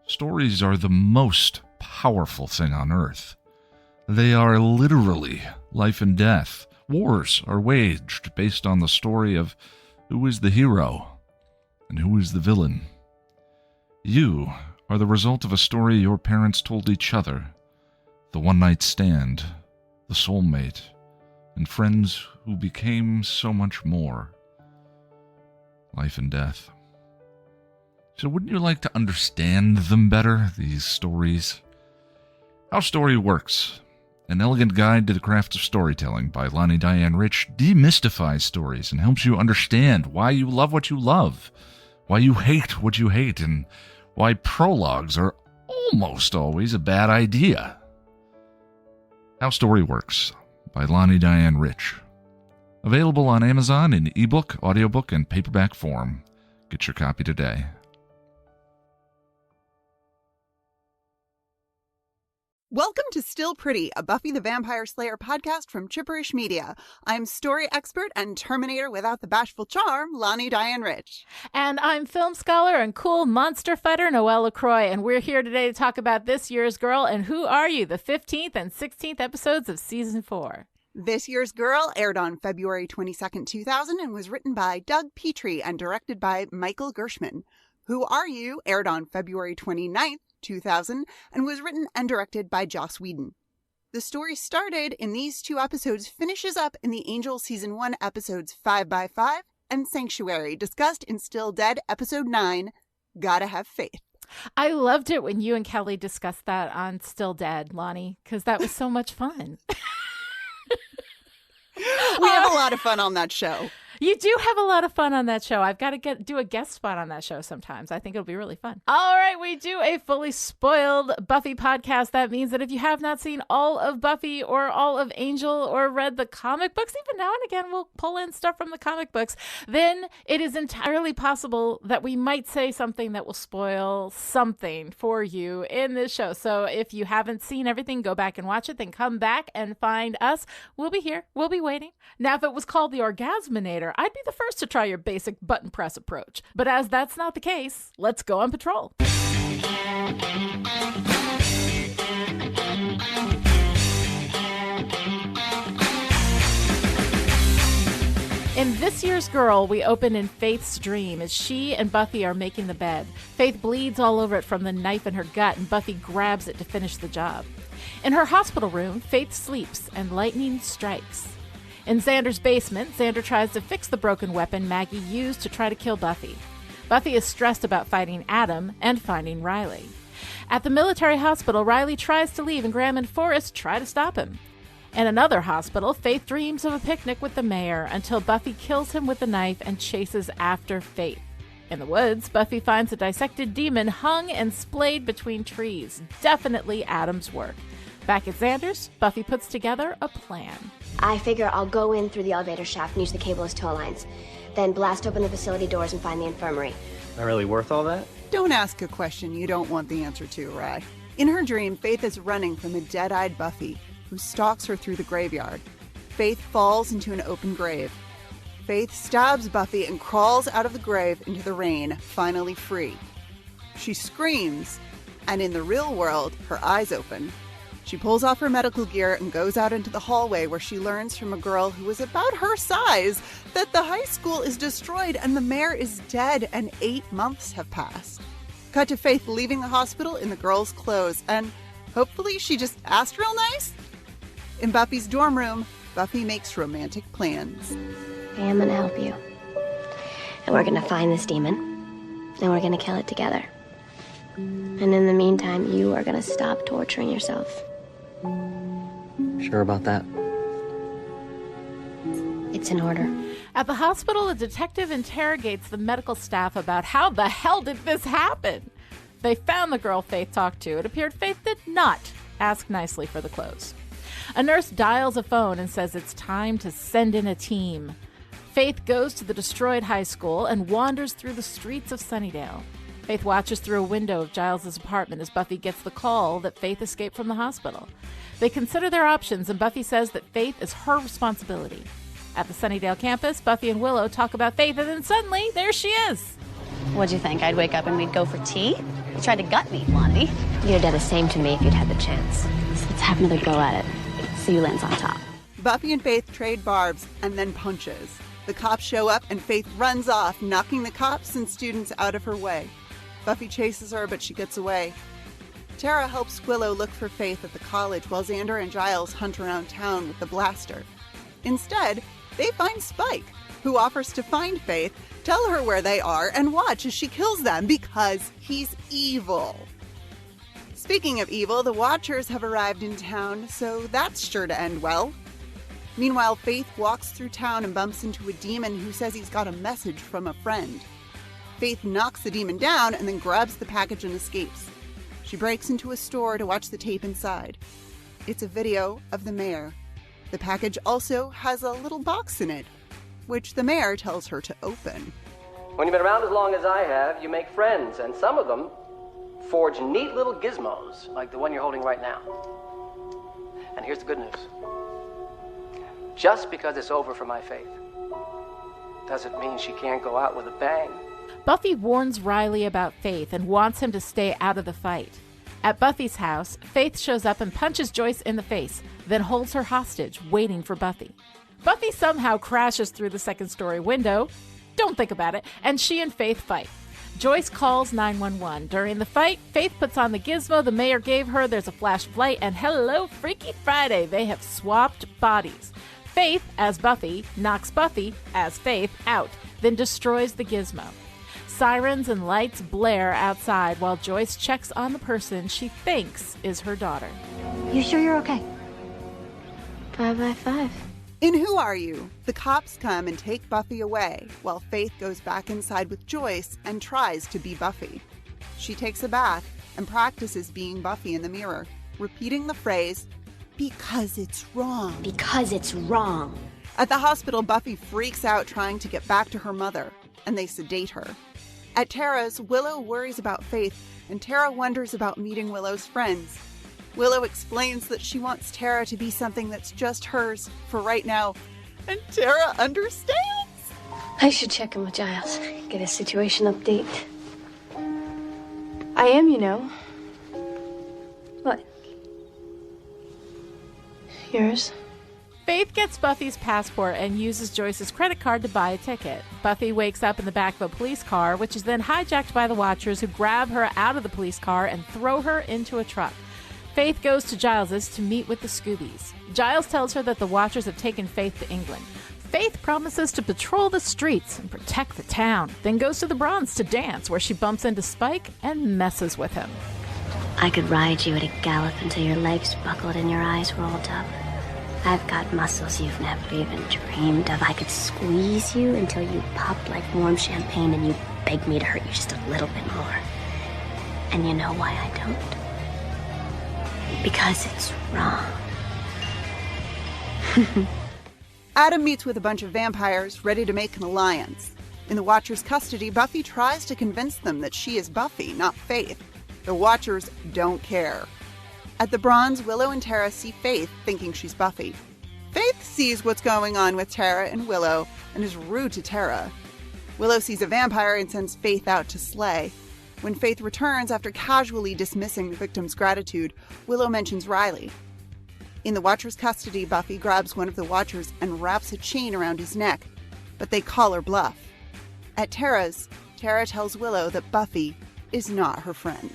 Stories are the most powerful thing on earth. They are literally life and death. Wars are waged based on the story of who is the hero and who is the villain. You are the result of a story your parents told each other, the one-night stand, the soulmate, and friends who became so much more. Life and death. So wouldn't you like to understand them better, these stories? How Story Works, an elegant guide to the craft of storytelling by Lani Diane Rich, demystifies stories and helps you understand why you love what you love, why you hate what you hate, and why prologues are almost always a bad idea. How Story Works by Lani Diane Rich. Available on Amazon in ebook, audiobook, and paperback form. Get your copy today. Welcome to Still Pretty, a Buffy the Vampire Slayer podcast from Chipperish Media. I'm story expert and Terminator without the bashful charm, Lani Diane Rich. And I'm film scholar and cool monster fighter, Noelle LaCroix. And we're here today to talk about This Year's Girl and Who Are You?, the 15th and 16th episodes of Season 4. This Year's Girl aired on February 22nd, 2000 and was written by Doug Petrie and directed by Michael Gershman. Who Are You? Aired on February 29th, 2000 and was written and directed by Joss Whedon. The story started in these two episodes, finishes up in the Angel Season 1 episodes 5x5 and Sanctuary, discussed in Still Dead episode 9, Gotta Have Faith. I loved it when you and Kelly discussed that on Still Dead, Lonnie, because that was so much fun. We have a lot of fun on that show. You do have a lot of fun on that show. I've got to do a guest spot on that show sometimes. I think it'll be really fun. All right, we do a fully spoiled Buffy podcast. That means that if you have not seen all of Buffy or all of Angel or read the comic books, even now and again we'll pull in stuff from the comic books, then it is entirely possible that we might say something that will spoil something for you in this show. So if you haven't seen everything, go back and watch it, then come back and find us. We'll be here. We'll be waiting. Now, if it was called the Orgasminator, I'd be the first to try your basic button press approach. But as that's not the case, let's go on patrol. In This Year's Girl, we open in Faith's dream as she and Buffy are making the bed. Faith bleeds all over it from the knife in her gut, and Buffy grabs it to finish the job. In her hospital room, Faith sleeps, and lightning strikes. In Xander's basement, Xander tries to fix the broken weapon Maggie used to try to kill Buffy. Buffy is stressed about fighting Adam and finding Riley. At the military hospital, Riley tries to leave and Graham and Forrest try to stop him. In another hospital, Faith dreams of a picnic with the mayor until Buffy kills him with a knife and chases after Faith. In the woods, Buffy finds a dissected demon hung and splayed between trees. Definitely Adam's work. Back at Xander's, Buffy puts together a plan. I figure I'll go in through the elevator shaft and use the cable as tow lines. Then blast open the facility doors and find the infirmary. Not really worth all that? Don't ask a question you don't want the answer to, Ray. In her dream, Faith is running from a dead-eyed Buffy, who stalks her through the graveyard. Faith falls into an open grave. Faith stabs Buffy and crawls out of the grave into the rain, finally free. She screams, and in the real world, her eyes open. She pulls off her medical gear and goes out into the hallway where she learns from a girl who is about her size that the high school is destroyed and the mayor is dead and 8 months have passed. Cut to Faith leaving the hospital in the girl's clothes, and hopefully she just asked real nice. In Buffy's dorm room, Buffy makes romantic plans. Hey, I'm gonna help you. And we're gonna find this demon, and we're gonna kill it together. And in the meantime, you are gonna stop torturing yourself. Sure about that? It's in order. At the hospital, a detective interrogates the medical staff about how the hell did this happen. They found the girl Faith talked to. It appeared Faith did not ask nicely for the clothes. A nurse dials a phone and says it's time to send in a team. Faith goes to the destroyed high school and wanders through the streets of Sunnydale. Faith watches through a window of Giles' apartment as Buffy gets the call that Faith escaped from the hospital. They consider their options, and Buffy says that Faith is her responsibility. At the Sunnydale campus, Buffy and Willow talk about Faith, and then suddenly, there she is. What'd you think? I'd wake up and we'd go for tea? You tried to gut me, Lani. You'd have done the same to me if you'd had the chance. So let's have another go at it. See who lands on top. Buffy and Faith trade barbs and then punches. The cops show up and Faith runs off, knocking the cops and students out of her way. Buffy chases her, but she gets away. Tara helps Willow look for Faith at the college while Xander and Giles hunt around town with the blaster. Instead, they find Spike, who offers to find Faith, tell her where they are, and watch as she kills them because he's evil. Speaking of evil, the Watchers have arrived in town, so that's sure to end well. Meanwhile, Faith walks through town and bumps into a demon who says he's got a message from a friend. Faith knocks the demon down and then grabs the package and escapes. She breaks into a store to watch the tape inside. It's a video of the mayor. The package also has a little box in it, which the mayor tells her to open. When you've been around as long as I have, you make friends, and some of them forge neat little gizmos, like the one you're holding right now. And here's the good news. Just because it's over for my Faith doesn't mean she can't go out with a bang. Buffy warns Riley about Faith and wants him to stay out of the fight. At Buffy's house, Faith shows up and punches Joyce in the face, then holds her hostage, waiting for Buffy. Buffy somehow crashes through the second-story window. Don't think about it. And she and Faith fight. Joyce calls 911. During the fight, Faith puts on the gizmo the mayor gave her. There's a flash of light, and hello, Freaky Friday. They have swapped bodies. Faith, as Buffy, knocks Buffy, as Faith, out, then destroys the gizmo. Sirens and lights blare outside while Joyce checks on the person she thinks is her daughter. You sure you're okay? 5 by 5. In Who Are You?, the cops come and take Buffy away while Faith goes back inside with Joyce and tries to be Buffy. She takes a bath and practices being Buffy in the mirror, repeating the phrase, "Because it's wrong." Because it's wrong. At the hospital, Buffy freaks out trying to get back to her mother, and they sedate her. At Tara's, Willow worries about Faith, and Tara wonders about meeting Willow's friends. Willow explains that she wants Tara to be something that's just hers for right now, and Tara understands. I should check in with Giles, get a situation update. I am, you know. What? Yours? Faith gets Buffy's passport and uses Joyce's credit card to buy a ticket. Buffy wakes up in the back of a police car, which is then hijacked by the Watchers, who grab her out of the police car and throw her into a truck. Faith goes to Giles's to meet with the Scoobies. Giles tells her that the Watchers have taken Faith to England. Faith promises to patrol the streets and protect the town, then goes to the Bronze to dance, where she bumps into Spike and messes with him. I could ride you at a gallop until your legs buckled and your eyes rolled up. I've got muscles you've never even dreamed of. I could squeeze you until you popped like warm champagne and you begged me to hurt you just a little bit more. And you know why I don't? Because it's wrong. Adam meets with a bunch of vampires ready to make an alliance. In the Watchers' custody, Buffy tries to convince them that she is Buffy, not Faith. The Watchers don't care. At the Bronze, Willow and Tara see Faith, thinking she's Buffy. Faith sees what's going on with Tara and Willow and is rude to Tara. Willow sees a vampire and sends Faith out to slay. When Faith returns after casually dismissing the victim's gratitude, Willow mentions Riley. In the Watcher's custody, Buffy grabs one of the Watchers and wraps a chain around his neck, but they call her bluff. At Tara's, Tara tells Willow that Buffy is not her friend.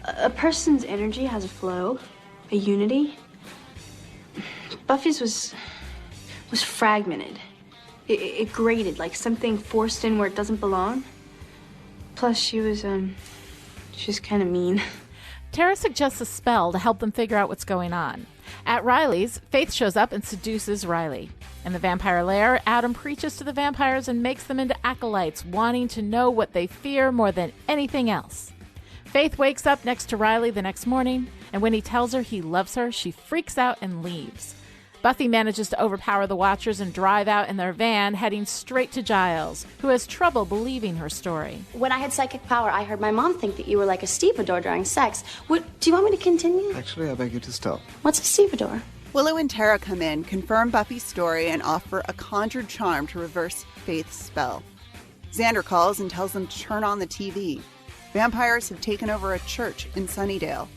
A person's energy has a flow, a unity. Buffy's was fragmented. It grated like something forced in where it doesn't belong. Plus, she was kind of mean. Tara suggests a spell to help them figure out what's going on. At Riley's, Faith shows up and seduces Riley. In the vampire lair, Adam preaches to the vampires and makes them into acolytes, wanting to know what they fear more than anything else. Faith wakes up next to Riley the next morning, and when he tells her he loves her, she freaks out and leaves. Buffy manages to overpower the Watchers and drive out in their van, heading straight to Giles, who has trouble believing her story. When I had psychic power, I heard my mom think that you were like a stevedore during sex. Do you want me to continue? Actually, I beg you to stop. What's a stevedore? Willow and Tara come in, confirm Buffy's story, and offer a conjured charm to reverse Faith's spell. Xander calls and tells them to turn on the TV. vampires have taken over a church in Sunnydale.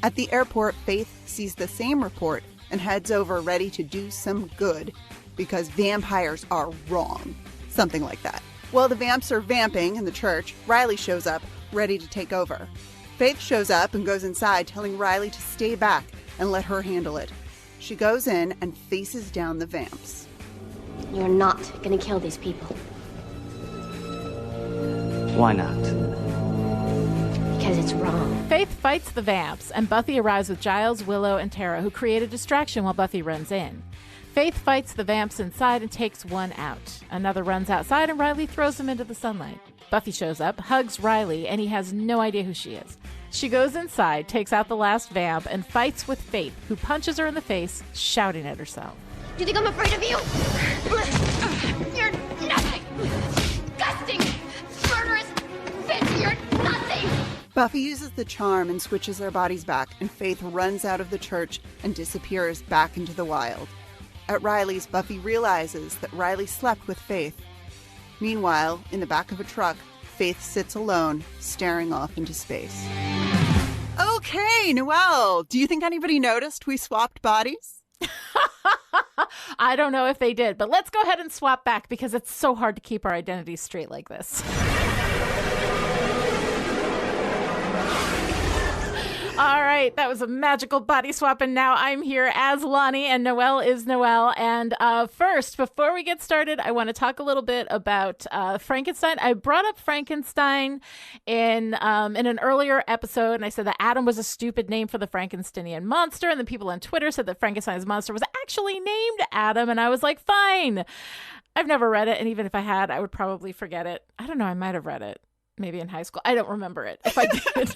At the airport, Faith sees the same report and heads over ready to do some good because vampires are wrong. Something like that. While the vamps are vamping in the church, Riley shows up, ready to take over. Faith shows up and goes inside, telling Riley to stay back and let her handle it. She goes in and faces down the vamps. You're not gonna kill these people. Why not? Because it's wrong. Faith fights the vamps, and Buffy arrives with Giles, Willow, and Tara, who create a distraction while Buffy runs in. Faith fights the vamps inside and takes one out. Another runs outside, and Riley throws him into the sunlight. Buffy shows up, hugs Riley, and he has no idea who she is. She goes inside, takes out the last vamp, and fights with Faith, who punches her in the face, shouting at herself. Do you think I'm afraid of you? You're nothing! Disgusting! Murderous bitch! You're nothing! Buffy uses the charm and switches their bodies back, and Faith runs out of the church and disappears back into the wild. At Riley's, Buffy realizes that Riley slept with Faith. Meanwhile, in the back of a truck, Faith sits alone, staring off into space. Okay, Noelle, do you think anybody noticed we swapped bodies? I don't know if they did, but let's go ahead and swap back because it's so hard to keep our identities straight like this. All right, that was a magical body swap, and now I'm here as Lani, and Noelle is Noelle. And first, before we get started, I want to talk a little bit about Frankenstein. I brought up Frankenstein in an earlier episode, and I said that Adam was a stupid name for the Frankensteinian monster, and the people on Twitter said that Frankenstein's monster was actually named Adam, and I was like, fine. I've never read it, and even if I had, I would probably forget it. I don't know, I might have read it. Maybe in high school. I don't remember it if I did.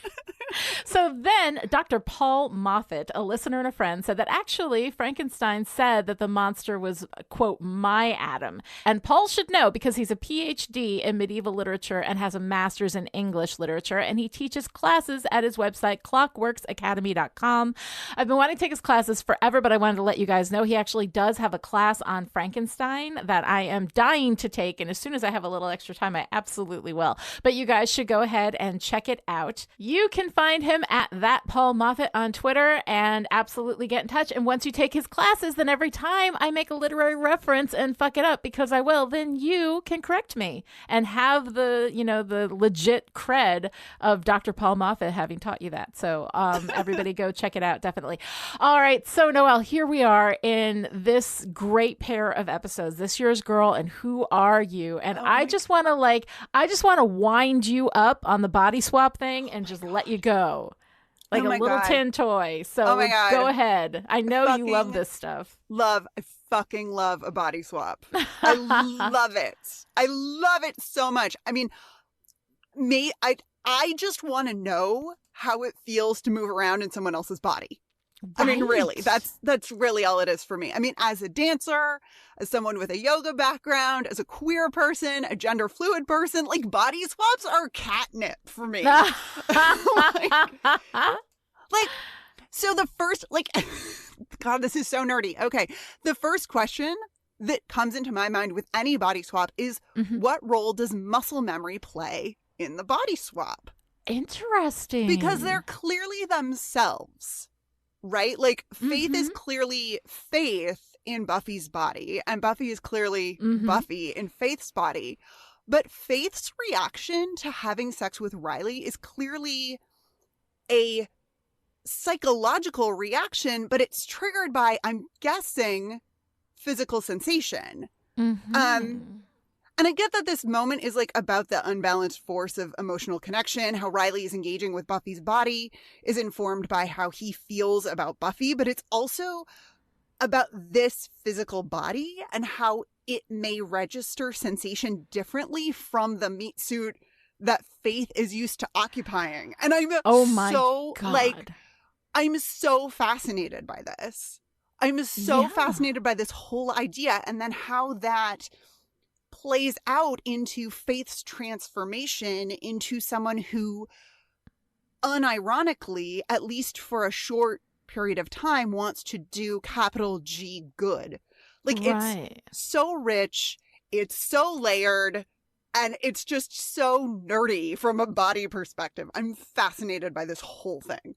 So then Dr. Paul Moffat, a listener and a friend, said that actually Frankenstein said that the monster was, quote, my Adam. And Paul should know because he's a PhD in medieval literature and has a master's in English literature. And he teaches classes at his website, clockworksacademy.com. I've been wanting to take his classes forever, but I wanted to let you guys know he actually does have a class on Frankenstein that I am dying to take. And as soon as I have a little extra time, I absolutely will. But you guys should go ahead and check it out. You can find him at that Paul Moffat on Twitter and absolutely get in touch. And once you take his classes, then every time I make a literary reference and fuck it up, because I will, then you can correct me and have the, you know, the legit cred of Dr. Paul Moffat having taught you that. So everybody go check it out. Definitely. All right. So Noelle, here we are in this great pair of episodes, This Year's Girl and Who Are You? And I just want to wind you up on the body swap thing and just let you go. Like a little tin toy. So go ahead. I know you love this stuff. I fucking love a body swap. I love it. I love it so much. I mean, I just want to know how it feels to move around in someone else's body. I mean, really, that's really all it is for me. I mean, as a dancer, as someone with a yoga background, as a queer person, a gender fluid person, like body swaps are catnip for me. So the first, God, this is so nerdy. Okay. The first question that comes into my mind with any body swap is what role does muscle memory play in the body swap? Interesting. Because they're clearly themselves. Right? Like, Faith is clearly Faith in Buffy's body, and Buffy is clearly Buffy in Faith's body. But Faith's reaction to having sex with Riley is clearly a psychological reaction, but it's triggered by, I'm guessing, physical sensation. And I get that this moment is like about the unbalanced force of emotional connection, how Riley is engaging with Buffy's body is informed by how he feels about Buffy, but it's also about this physical body and how it may register sensation differently from the meat suit that Faith is used to occupying. And I'm I'm so fascinated by this. I'm so fascinated by this whole idea, and then how that plays out into Faith's transformation into someone who unironically, at least for a short period of time, wants to do capital G good. Like, it's so rich, it's so layered, And it's just so nerdy from a body perspective. I'm fascinated by this whole thing.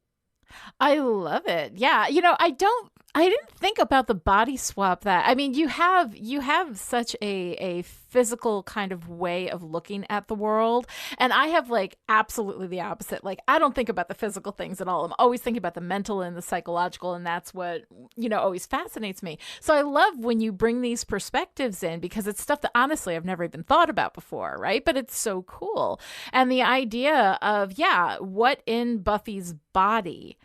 I love it. Yeah. I didn't think about the body swap that. I mean, you have such a physical kind of way of looking at the world. And I have like absolutely the opposite. Like, I don't think about the physical things at all. I'm always thinking about the mental and the psychological. And that's what, always fascinates me. So I love when you bring these perspectives in because it's stuff that honestly I've never even thought about before. Right. But it's so cool. And the idea of, what in Buffy's body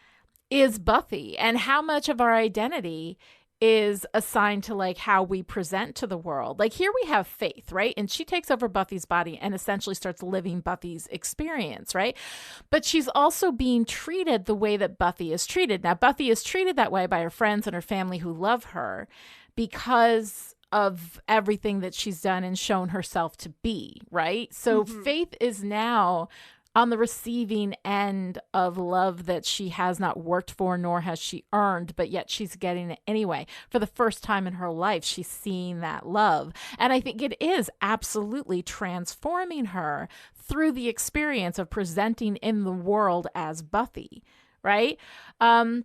is Buffy and how much of our identity is assigned to like how we present to the world. Like here we have Faith, right? And she takes over Buffy's body and essentially starts living Buffy's experience, right? But she's also being treated the way that Buffy is treated. Now, Buffy is treated that way by her friends and her family who love her because of everything that she's done and shown herself to be, right? So Faith is now on the receiving end of love that she has not worked for, nor has she earned, but yet she's getting it anyway. For the first time in her life, she's seeing that love. And I think it is absolutely transforming her through the experience of presenting in the world as Buffy, right? And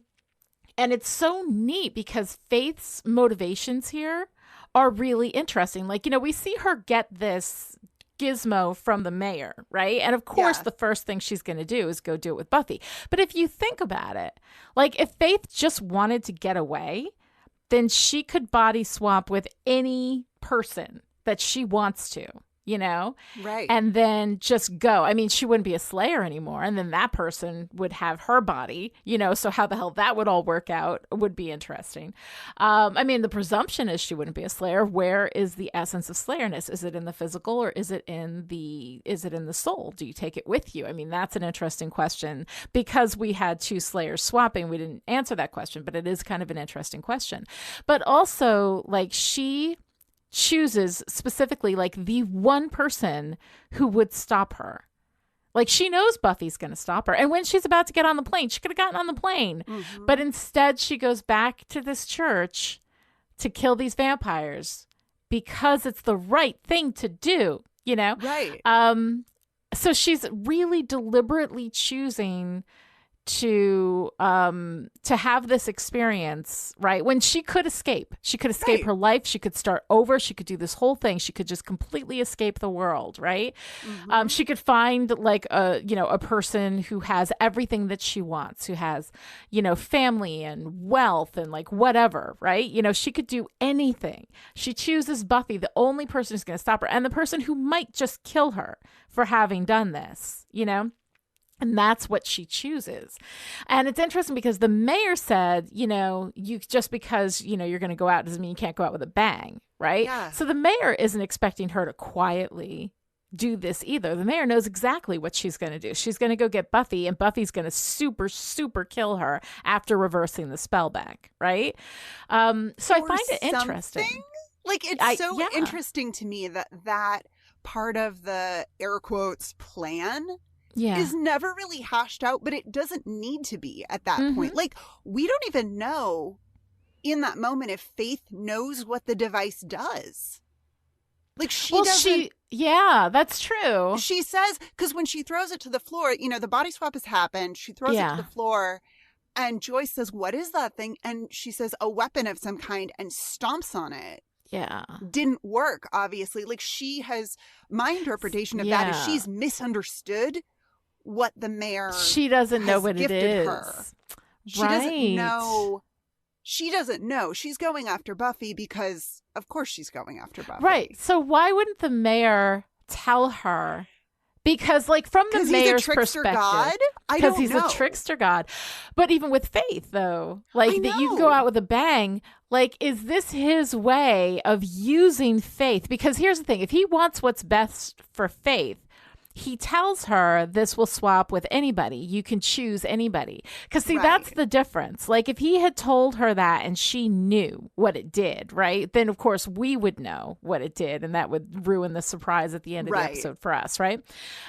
it's so neat because Faith's motivations here are really interesting. Like, we see her get this gizmo from the mayor, right? And of course, the first thing she's going to do is go do it with Buffy. But if you think about it, like if Faith just wanted to get away, then she could body swap with any person that she wants to, Right. And then just go. I mean, she wouldn't be a Slayer anymore. And then that person would have her body, so how the hell that would all work out would be interesting. I mean, the presumption is she wouldn't be a Slayer. Where is the essence of Slayerness? Is it in the physical or is it in the soul? Do you take it with you? I mean, that's an interesting question because we had two Slayers swapping. We didn't answer that question, but it is kind of an interesting question. But also, like, she chooses specifically like the one person who would stop her. Like she knows Buffy's going to stop her. And when she's about to get on the plane, she could have gotten on the plane. But instead she goes back to this church to kill these vampires because it's the right thing to do, Right. So she's really deliberately choosing to have this experience, right? When she could escape Right. her life. She could start over. She could do this whole thing. She could just completely escape the world, right? She could find like a person who has everything that she wants, who has, family and wealth and like whatever, right? She could do anything. She chooses Buffy, the only person who's going to stop her, and the person who might just kill her for having done this, And that's what she chooses. And it's interesting because the mayor said, you just because, you're going to go out doesn't mean you can't go out with a bang, right? Yeah. So the mayor isn't expecting her to quietly do this either. The mayor knows exactly what she's going to do. She's going to go get Buffy and Buffy's going to super, super kill her after reversing the spell back, right? So I find it interesting. Something? Like it's interesting to me that part of the air quotes plan is never really hashed out, but it doesn't need to be at that point. Like, we don't even know in that moment if Faith knows what the device does. Like, she doesn't. That's true. She says, because when she throws it to the floor, the body swap has happened. She throws it to the floor, and Joyce says, "What is that thing?" And she says, "A weapon of some kind," and stomps on it. Yeah. Didn't work, obviously. Like, my interpretation of that is she's misunderstood what the mayor she doesn't know what it is. Her. She doesn't know. She doesn't know. She's going after Buffy because, of course, she's going after Buffy. Right. So why wouldn't the mayor tell her? Because, like, from the mayor's perspective, because he's a trickster god. But even with Faith, though, like that you go out with a bang. Like, is this his way of using Faith? Because here's the thing: if he wants what's best for Faith, he tells her this will swap with anybody. You can choose anybody. Because, see, that's the difference. Like, if he had told her that and she knew what it did, right, then, of course, we would know what it did. And that would ruin the surprise at the end of the episode for us, right?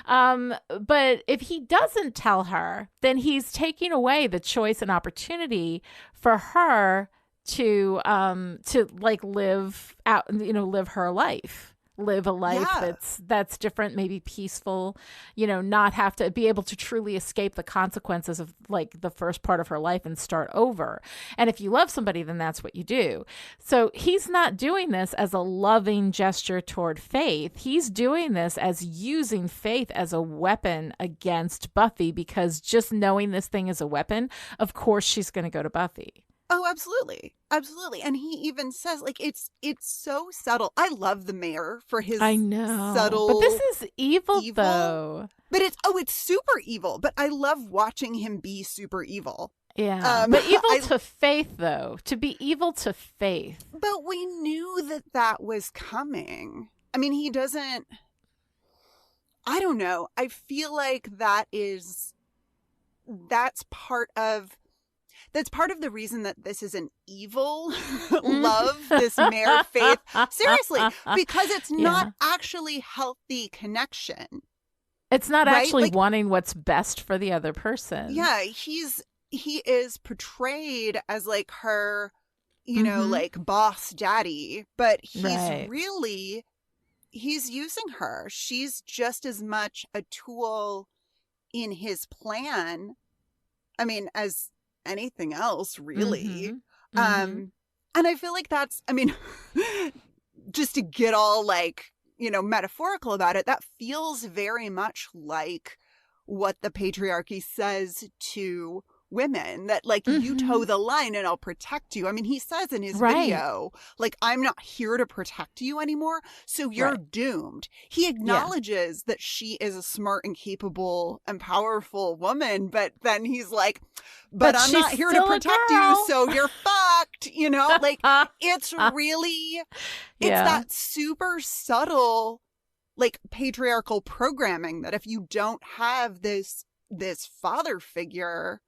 But if he doesn't tell her, then he's taking away the choice and opportunity for her to like live out, live her life. live a life that's different, maybe peaceful, not have to be able to truly escape the consequences of like the first part of her life and start over. And if you love somebody, then that's what you do. So he's not doing this as a loving gesture toward Faith. He's doing this as using Faith as a weapon against Buffy, because just knowing this thing is a weapon, of course she's going to go to Buffy. Oh, absolutely. Absolutely. And he even says, like, it's so subtle. I love the mayor for his subtle. But this is evil, though. But it's super evil. But I love watching him be super evil. Yeah. But evil to Faith, though. To be evil to Faith. But we knew that was coming. I mean, he doesn't. I don't know. I feel like that's part of the reason that this is an evil love, this Mayor Faith. Seriously, because it's not actually healthy connection. It's not actually like, wanting what's best for the other person. Yeah, he is portrayed as like her, like boss daddy, but he's he's using her. She's just as much a tool in his plan, I mean, as anything else, really. And I feel like that's, I mean, just to get all like, metaphorical about it, that feels very much like what the patriarchy says to women, that like you toe the line and I'll protect you. I mean, he says in his video, like, I'm not here to protect you anymore, so you're doomed. He acknowledges that she is a smart and capable and powerful woman, but then he's like, but I'm not here to protect you, so you're fucked, like it's really, it's that super subtle, like patriarchal programming that if you don't have this father figure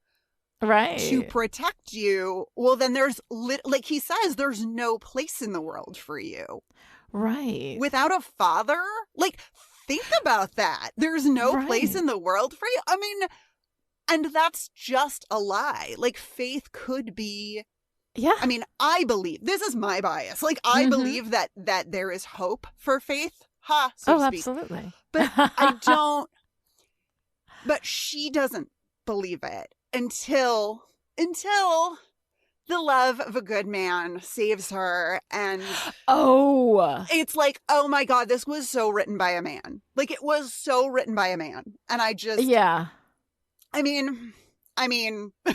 to protect you, well, then there's like he says, there's no place in the world for you. Right. Without a father, like think about that. There's no place in the world for you. I mean, and that's just a lie. Like Faith could be. Yeah. I mean, I believe, this is my bias. Like I believe that there is hope for Faith. So to speak. Absolutely. But I don't. But she doesn't believe it. Until the love of a good man saves her, and it's like, oh my God, this was so written by a man. Like it was so written by a man, and I just I mean, do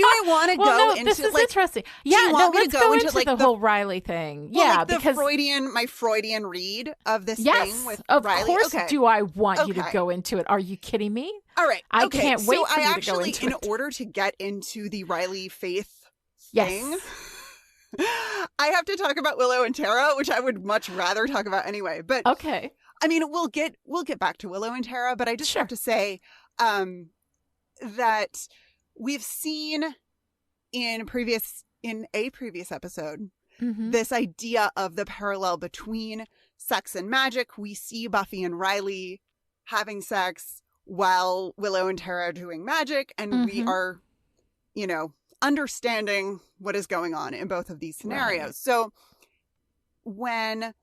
I want to go into this is like interesting? Yeah, let's go into like the whole Riley thing. Well, like because my Freudian read of this thing with Riley. Of course, do I want you to go into it? Are you kidding me? All right, I can't wait for you to go into it. In order to get into the Riley Faith thing, I have to talk about Willow and Tara, which I would much rather talk about anyway. But I mean, we'll get back to Willow and Tara, but I just have to say that we've seen in a previous episode this idea of the parallel between sex and magic. We see Buffy and Riley having sex while Willow and Tara are doing magic, and we are, understanding what is going on in both of these scenarios. So when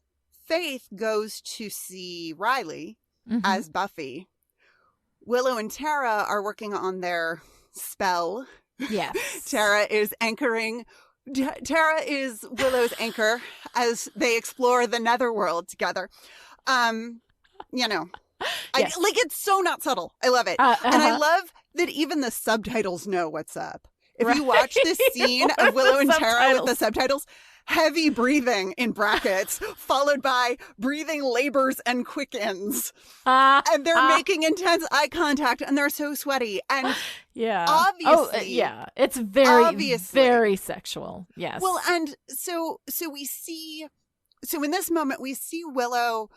Faith goes to see Riley as Buffy, Willow and Tara are working on their spell. Yes. Tara is Willow's anchor as they explore the netherworld together. Like it's so not subtle. I love it. And I love that even the subtitles know what's up. If you watch this scene of Willow and Tara with the subtitles, heavy breathing in brackets, followed by breathing labors and quickens. And they're making intense eye contact, and they're so sweaty. And obviously. It's very sexual. Yes. Well, and so we see, so in this moment, we see Willow,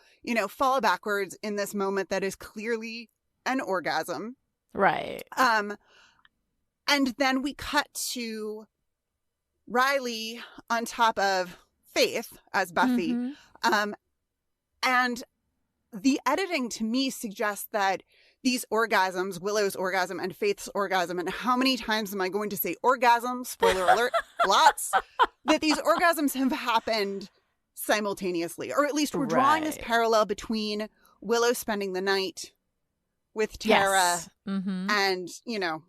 fall backwards in this moment that is clearly an orgasm. Right. And then we cut to Riley on top of Faith as Buffy. And the editing to me suggests that these orgasms, Willow's orgasm and Faith's orgasm, and how many times am I going to say orgasm? Spoiler alert, lots. That these orgasms have happened simultaneously, or at least we're drawing this parallel between Willow spending the night with Tara and, you know,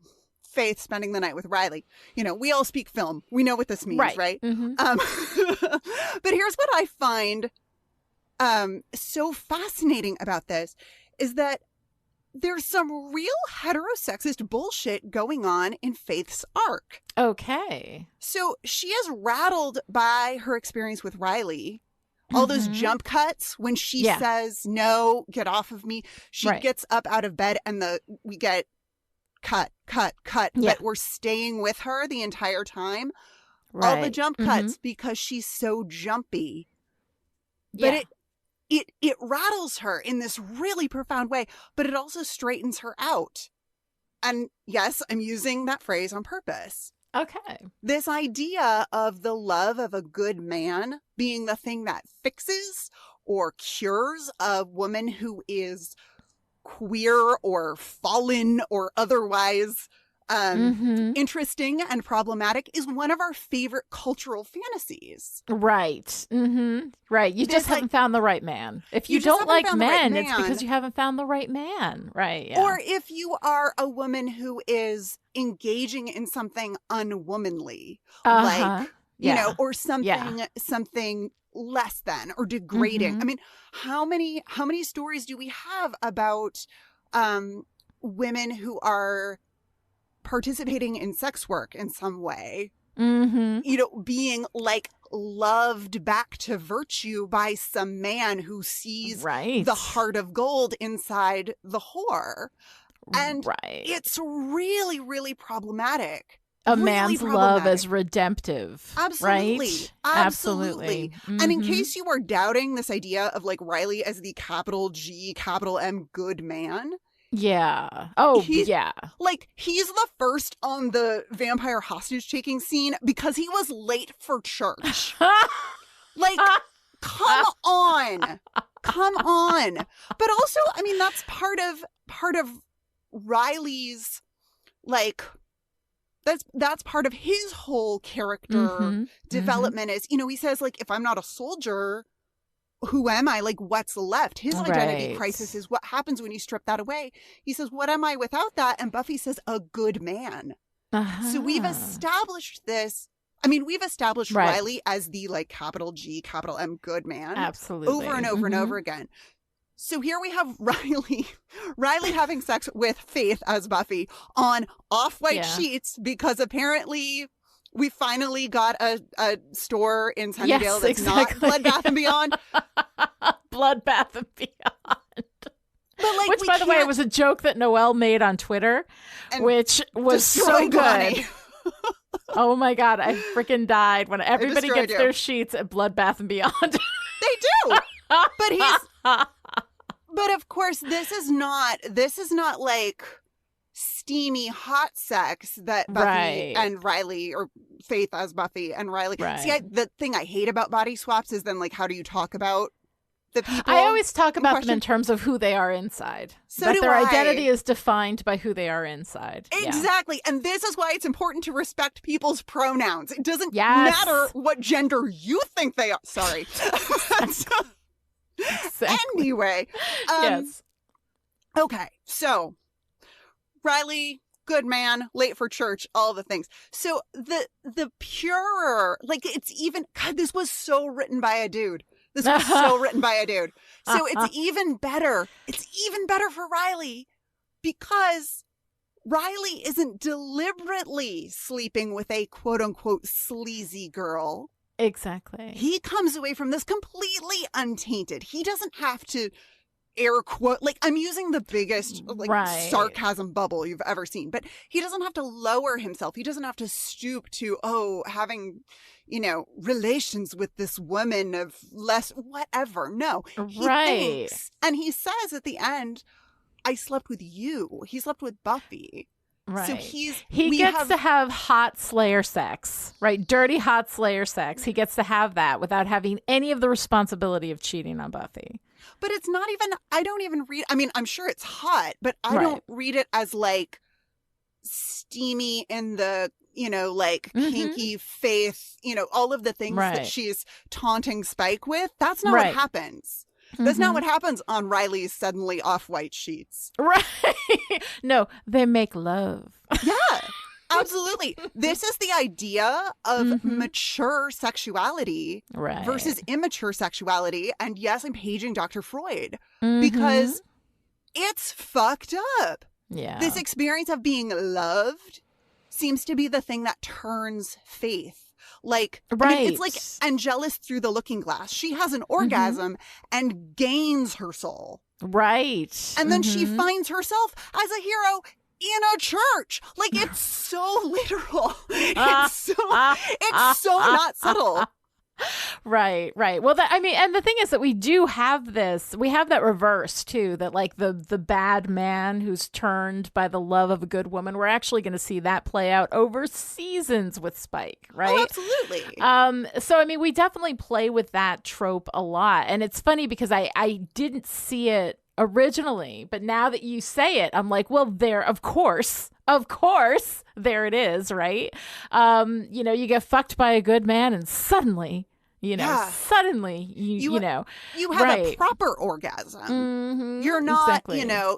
Faith spending the night with Riley. You know, we all speak film. We know what this means, right? But here's what I find so fascinating about this is that there's some real heterosexist bullshit going on in Faith's arc. Okay. So she is rattled by her experience with Riley. All those jump cuts when she says, no, get off of me. She gets up out of bed and we get cut. But we're staying with her the entire time. All the jump cuts because she's so jumpy. But it rattles her in this really profound way, but it also straightens her out. And yes, I'm using that phrase on purpose. Okay. This idea of the love of a good man being the thing that fixes or cures a woman who is queer or fallen or otherwise interesting and problematic is one of our favorite cultural fantasies. Right. Right. You just haven't found the right man. If you don't like men, it's because you haven't found the right man. Right. Yeah. Or if you are a woman who is engaging in something unwomanly, like, you know, or something less than or degrading. I mean, how many stories do we have about women who are participating in sex work in some way, you know, being like loved back to virtue by some man who sees the heart of gold inside the whore. And it's really, really problematic. A man's love is redemptive. Absolutely. Right? Absolutely. And in case you are doubting this idea of like Riley as the capital G, capital M good man. Yeah. Oh, yeah. Like, he's the first on the vampire hostage taking scene because he was late for church. Like, come on. Come on. But also, I mean, that's part of Riley's, like, that's part of his whole character development is, you know, he says, like, if I'm not a soldier, who am I? Like, what's left? His identity crisis is what happens when you strip that away. He says, what am I without that? And Buffy says, a good man. So we've established this. I mean, we've established Riley as the, like, capital G, capital M good man. Absolutely. Over and over and over again. So here we have Riley having sex with Faith as Buffy on off-white sheets because apparently we finally got a store in Sunnydale that's not Blood Bath & Beyond. Blood Bath & Beyond. But like, which, by the way, was a joke that Noelle made on Twitter, which was so good. Oh my God, I freaking died when everybody gets their sheets at Blood Bath & Beyond. They do. But of course, this is not like steamy hot sex that Buffy and Riley, or Faith as Buffy and Riley. See, the thing I hate about body swaps is then, like, how do you talk about the people? I always talk about them in terms of who they are inside. So that their identity is defined by who they are inside. Exactly. And this is why it's important to respect people's pronouns. It doesn't matter what gender you think they are. Sorry. Anyway. Yes. Okay. So Riley, good man, late for church, all the things. So the purer, like, it's even, God, this was so written by a dude. This was so written by a dude. So it's even better. It's even better for Riley because Riley isn't deliberately sleeping with a quote unquote sleazy girl. Exactly. He comes away from this completely untainted. He doesn't have to air quote, like, I'm using the biggest sarcasm bubble you've ever seen, but he doesn't have to lower himself. He doesn't have to stoop to, having, you know, relations with this woman of less whatever. No, he thinks, and he says at the end, I slept with you. He slept with Buffy. Right. So he gets to have hot Slayer sex, right? Dirty hot Slayer sex. He gets to have that without having any of the responsibility of cheating on Buffy. But it's not even, I don't even read, I mean, I'm sure it's hot, but I don't read it as like steamy in the, like kinky Faith, all of the things that she's taunting Spike with. That's not what happens. That's not what happens on Riley's suddenly off-white sheets. Right. No, they make love. Yeah, absolutely. This is the idea of mature sexuality versus immature sexuality. And yes, I'm paging Dr. Freud because it's fucked up. Yeah. This experience of being loved seems to be the thing that turns Faith. Like, I mean, it's like Angelus through the looking glass. She has an orgasm and gains her soul. Right. And then she finds herself as a hero in a church. Like, it's so literal. It's so not subtle. Right. Well, and the thing is that we do have this. We have that reverse too. That like the bad man who's turned by the love of a good woman. We're actually going to see that play out over seasons with Spike. Right. Oh, absolutely. So I mean, we definitely play with that trope a lot, and it's funny because I didn't see it originally, but now that you say it, I'm like, well, of course, there it is, right? You get fucked by a good man, and suddenly, you have a proper orgasm. You're not,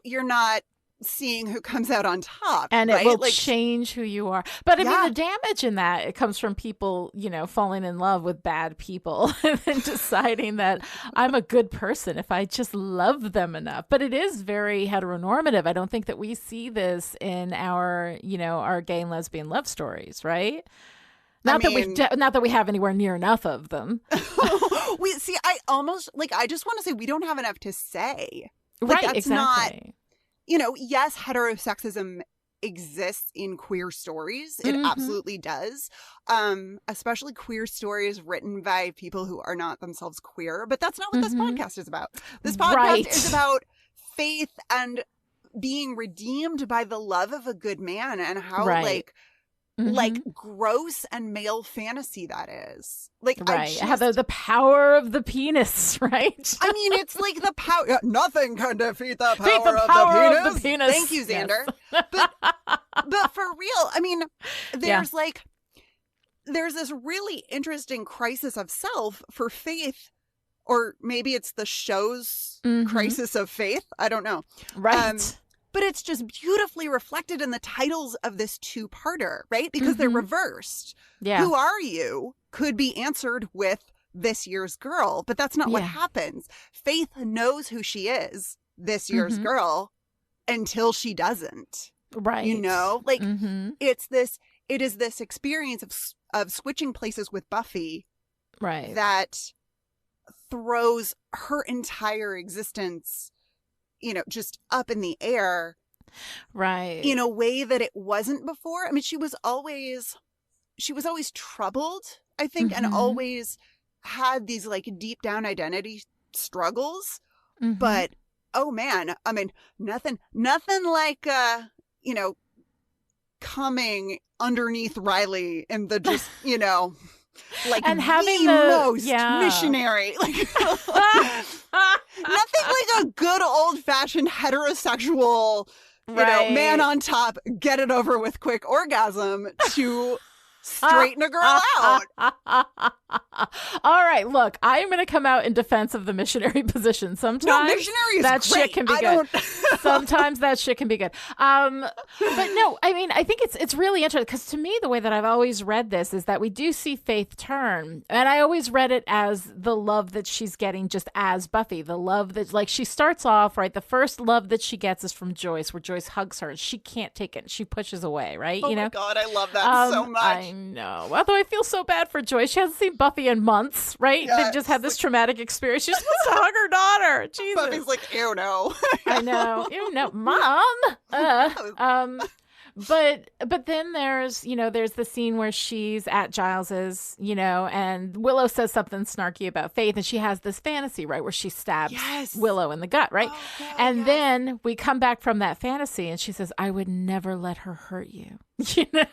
you're not seeing who comes out on top, and right? It will change who you are. But I mean, the damage in that, it comes from people, falling in love with bad people and then deciding that I'm a good person if I just love them enough. But it is very heteronormative. I don't think that we see this in our gay and lesbian love stories, right? Not that we have anywhere near enough of them. I just want to say we don't have enough to say. Right, that's exactly. Yes, heterosexism exists in queer stories. It absolutely does. Especially queer stories written by people who are not themselves queer. But that's not what this podcast is about. This podcast is about Faith and being redeemed by the love of a good man and how like gross and male fantasy that is. Like, how the power of the penis, right? I mean, it's like the power. Nothing can defeat the power of the penis. Thank you, Xander. Yes. but for real, I mean, there's this really interesting crisis of self for Faith, or maybe it's the show's crisis of Faith. I don't know. Right. But it's just beautifully reflected in the titles of this two-parter, right? Because they're reversed. Yeah. Who are you? Could be answered with this year's girl, but that's not what happens. Faith knows who she is, this year's girl, until she doesn't. Right. Like it is this experience of switching places with Buffy, right, that throws her entire existence just up in the air. Right. In a way that it wasn't before. I mean, she was always troubled, I think, and always had these like deep down identity struggles. But oh man, I mean, nothing like coming underneath Riley in the just, like, and having the most missionary, like nothing like a good old fashioned heterosexual, man on top, get it over with quick orgasm to straighten a girl out. All right, look, I am going to come out in defense of the missionary position. Sometimes missionary is that great. Shit can be good. Sometimes that shit can be good. But no, I mean, I think it's really interesting because to me, the way that I've always read this is that we do see Faith turn, and I always read it as the love that she's getting just as Buffy, the love that, like, she starts off, right, the first love that she gets is from Joyce, where Joyce hugs her and she can't take it. She pushes away, right? Oh my God, I love that so much. I know. Although I feel so bad for Joyce. She hasn't seen Buffy in months, right? Yes. They've just had this traumatic experience. She's supposed to hug her daughter. Jesus. Buffy's like, ew, no. I know. Ew, no. Mom. But then there's the scene where she's at Giles's, and Willow says something snarky about Faith, and she has this fantasy, right, where she stabs Willow in the gut, right? Oh, God, and then we come back from that fantasy, and she says, "I would never let her hurt you,"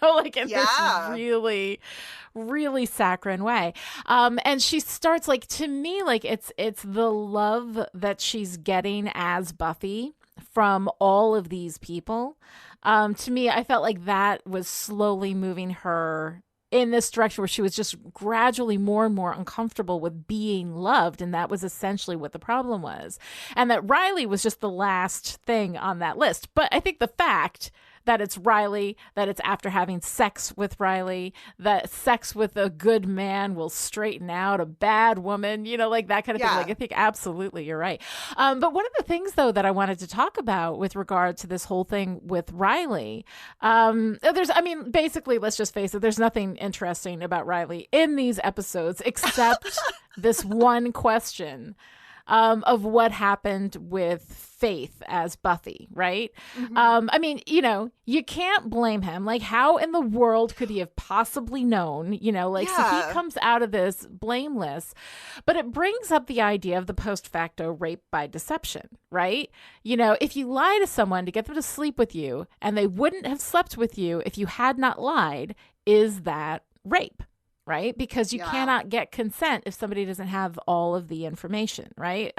like in this really, really saccharine way. And she starts, like, to me, like it's the love that she's getting as Buffy from all of these people. To me, I felt like that was slowly moving her in this direction where she was just gradually more and more uncomfortable with being loved. And that was essentially what the problem was. And that Riley was just the last thing on that list. But I think the fact that it's Riley, that it's after having sex with Riley, that sex with a good man will straighten out a bad woman, like that kind of thing. Like, I think absolutely you're right. But one of the things, though, that I wanted to talk about with regard to this whole thing with Riley, basically, let's just face it, there's nothing interesting about Riley in these episodes except this one question of what happened with Faith as Buffy, right? Mm-hmm. You can't blame him. Like, how in the world could he have possibly known, So he comes out of this blameless, but it brings up the idea of the post facto rape by deception, right? If you lie to someone to get them to sleep with you and they wouldn't have slept with you if you had not lied, is that rape? Right? Because you cannot get consent if somebody doesn't have all of the information, right?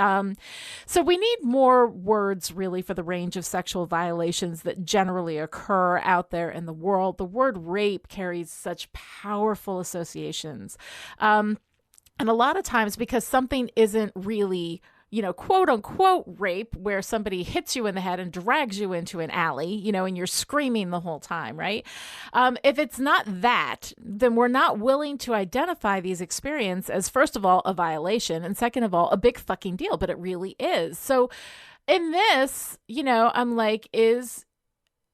So we need more words really for the range of sexual violations that generally occur out there in the world. The word rape carries such powerful associations. And a lot of times because something isn't really quote unquote rape, where somebody hits you in the head and drags you into an alley, and you're screaming the whole time, right? If it's not that, then we're not willing to identify these experiences as, first of all, a violation, and second of all, a big fucking deal, but it really is. So in this, I'm like, is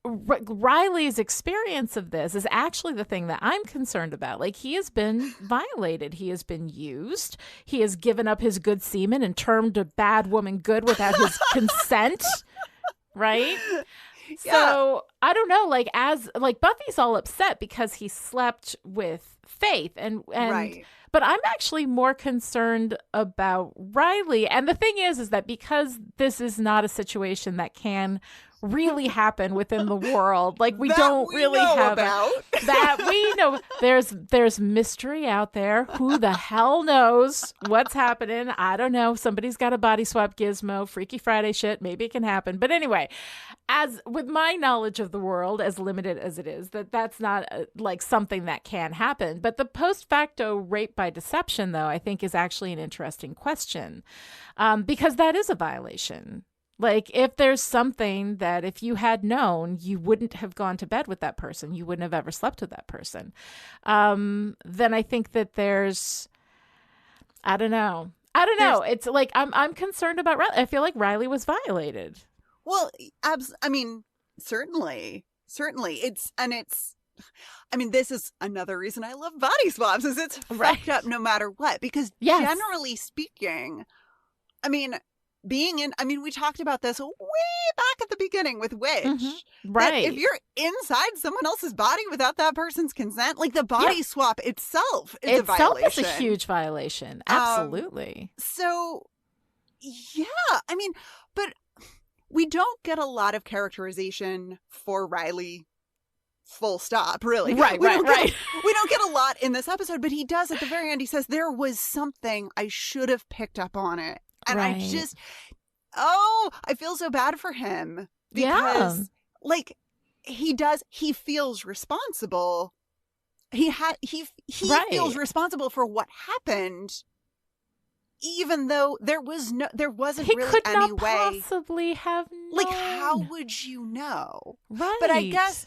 Riley's experience of this is actually the thing that I'm concerned about. Like, he has been violated. He has been used. He has given up his good semen and termed a bad woman good without his consent. Right? Yeah. So I don't know, Buffy's all upset because he slept with Faith and right. But I'm actually more concerned about Riley. And the thing is that because this is not a situation that can really happen within the world, like we don't really have that. We know there's mystery out there. Who the hell knows what's happening? I don't know. Somebody's got a body swap gizmo, Freaky Friday shit. Maybe it can happen. But anyway, as with my knowledge of the world, as limited as it is, that's not something that can happen. But the post facto rape by deception, though, I think is actually an interesting question, because that is a violation. Like, if there's something that if you had known, you wouldn't have gone to bed with that person, you wouldn't have ever slept with that person, then I think that there's, I don't know. It's like, I'm concerned about Riley. I feel like Riley was violated. Well, certainly. This is another reason I love body swaps, is it's fucked up no matter what. Because generally speaking, we talked about this way back at the beginning with Witch. Mm-hmm. Right. If you're inside someone else's body without that person's consent, like the body swap itself is a violation. Itself is a huge violation. Absolutely. But we don't get a lot of characterization for Riley. Full stop, really. Right. We don't get a lot in this episode, but he does at the very end. He says, there was something, I should have picked up on it. And I just, I feel so bad for him because he feels responsible. He feels responsible for what happened, even though there wasn't really any way. He could not possibly have known. Like, how would you know? Right. But I guess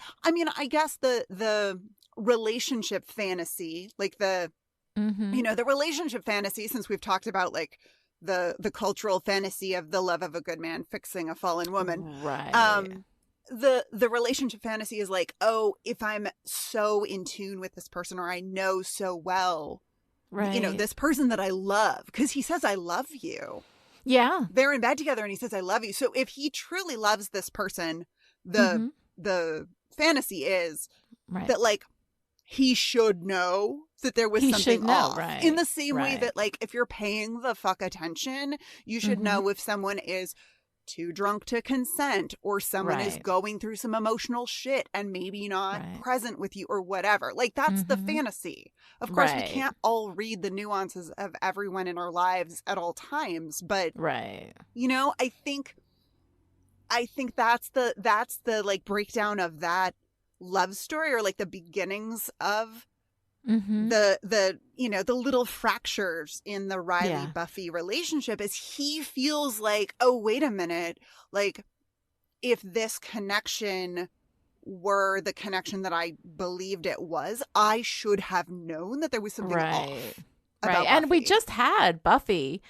the relationship fantasy, like the relationship fantasy, since we've talked about like the cultural fantasy of the love of a good man fixing a fallen woman. Right. The relationship fantasy is like, oh, if I'm so in tune with this person, or I know so well, this person that I love, because he says, I love you. Yeah. They're in bed together and he says, I love you. So if he truly loves this person, the fantasy is that like, he should know that there was something off. Right. In the same way that, like, if you're paying the fuck attention, you should know if someone is too drunk to consent, or someone is going through some emotional shit and maybe not present with you or whatever. Like, that's the fantasy. Of course, we can't all read the nuances of everyone in our lives at all times, but, I think I think that's the like breakdown of that love story, or like the beginnings of the you know, the little fractures in the Riley Buffy relationship, is he feels like, oh, wait a minute, like if this connection were the connection that I believed it was, I should have known that there was something off about Buffy. And we just had Buffy,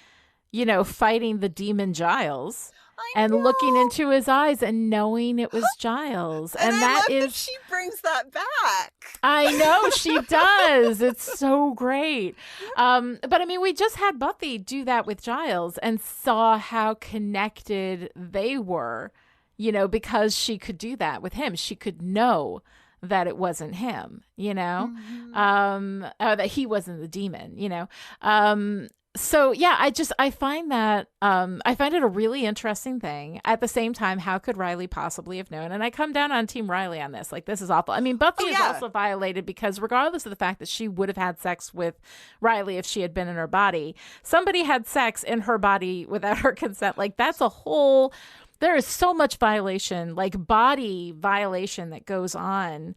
you know, fighting the demon Giles. And looking into his eyes and knowing it was Giles. And I love that she brings that back. I know she does. It's so great. But I mean, we just had Buffy do that with Giles and saw how connected they were, you know, because she could do that with him. She could know that it wasn't him, you know, that he wasn't the demon, you know. So yeah, I find that I find it a really interesting thing. At the same time, how could Riley possibly have known? And I come down on Team Riley on this. Like, this is awful. I mean, Buffy is also violated, because regardless of the fact that she would have had sex with Riley if she had been in her body, somebody had sex in her body without her consent. Like, that's a whole. There is so much violation, like body violation, that goes on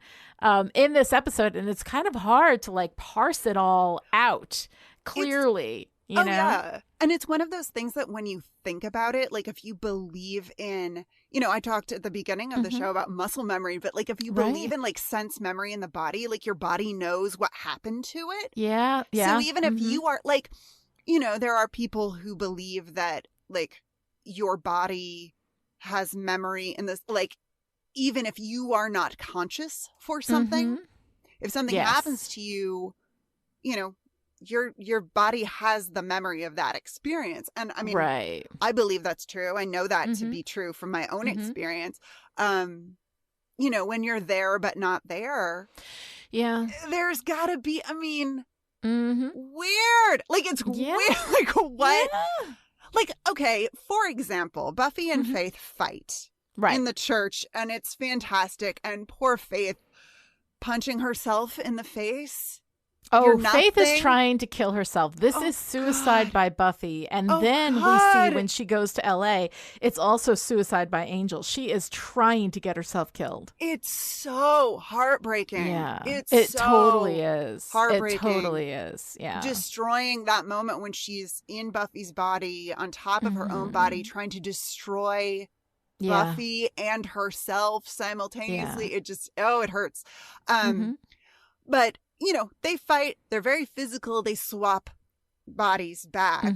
in this episode, and it's kind of hard to like parse it all out clearly. You know? Yeah. And it's one of those things that when you think about it, like if you believe in, you know, I talked at the beginning of the show about muscle memory, but like if you believe in like sense memory in the body, like your body knows what happened to it. Yeah. So even if you are like, you know, there are people who believe that like your body has memory in this, like even if you are not conscious for something, if something happens to you, you know, your body has the memory of that experience. And I mean, I believe that's true. I know that to be true from my own experience. You know, when you're there but not there, there's gotta be, I mean, weird. Like, it's weird. Like, what? Like, okay, for example, Buffy and Faith fight in the church, and it's fantastic. And poor Faith punching herself in the face. Oh, Faith is trying to kill herself. This is suicide by Buffy. And then we see when she goes to LA, it's also suicide by Angel. She is trying to get herself killed. It's so heartbreaking. Yeah. It totally is. Heartbreaking. It totally is. Yeah. Destroying that moment when she's in Buffy's body, on top of her own body, trying to destroy Buffy and herself simultaneously. It just, it hurts. But you know, they fight. They're very physical. They swap bodies back.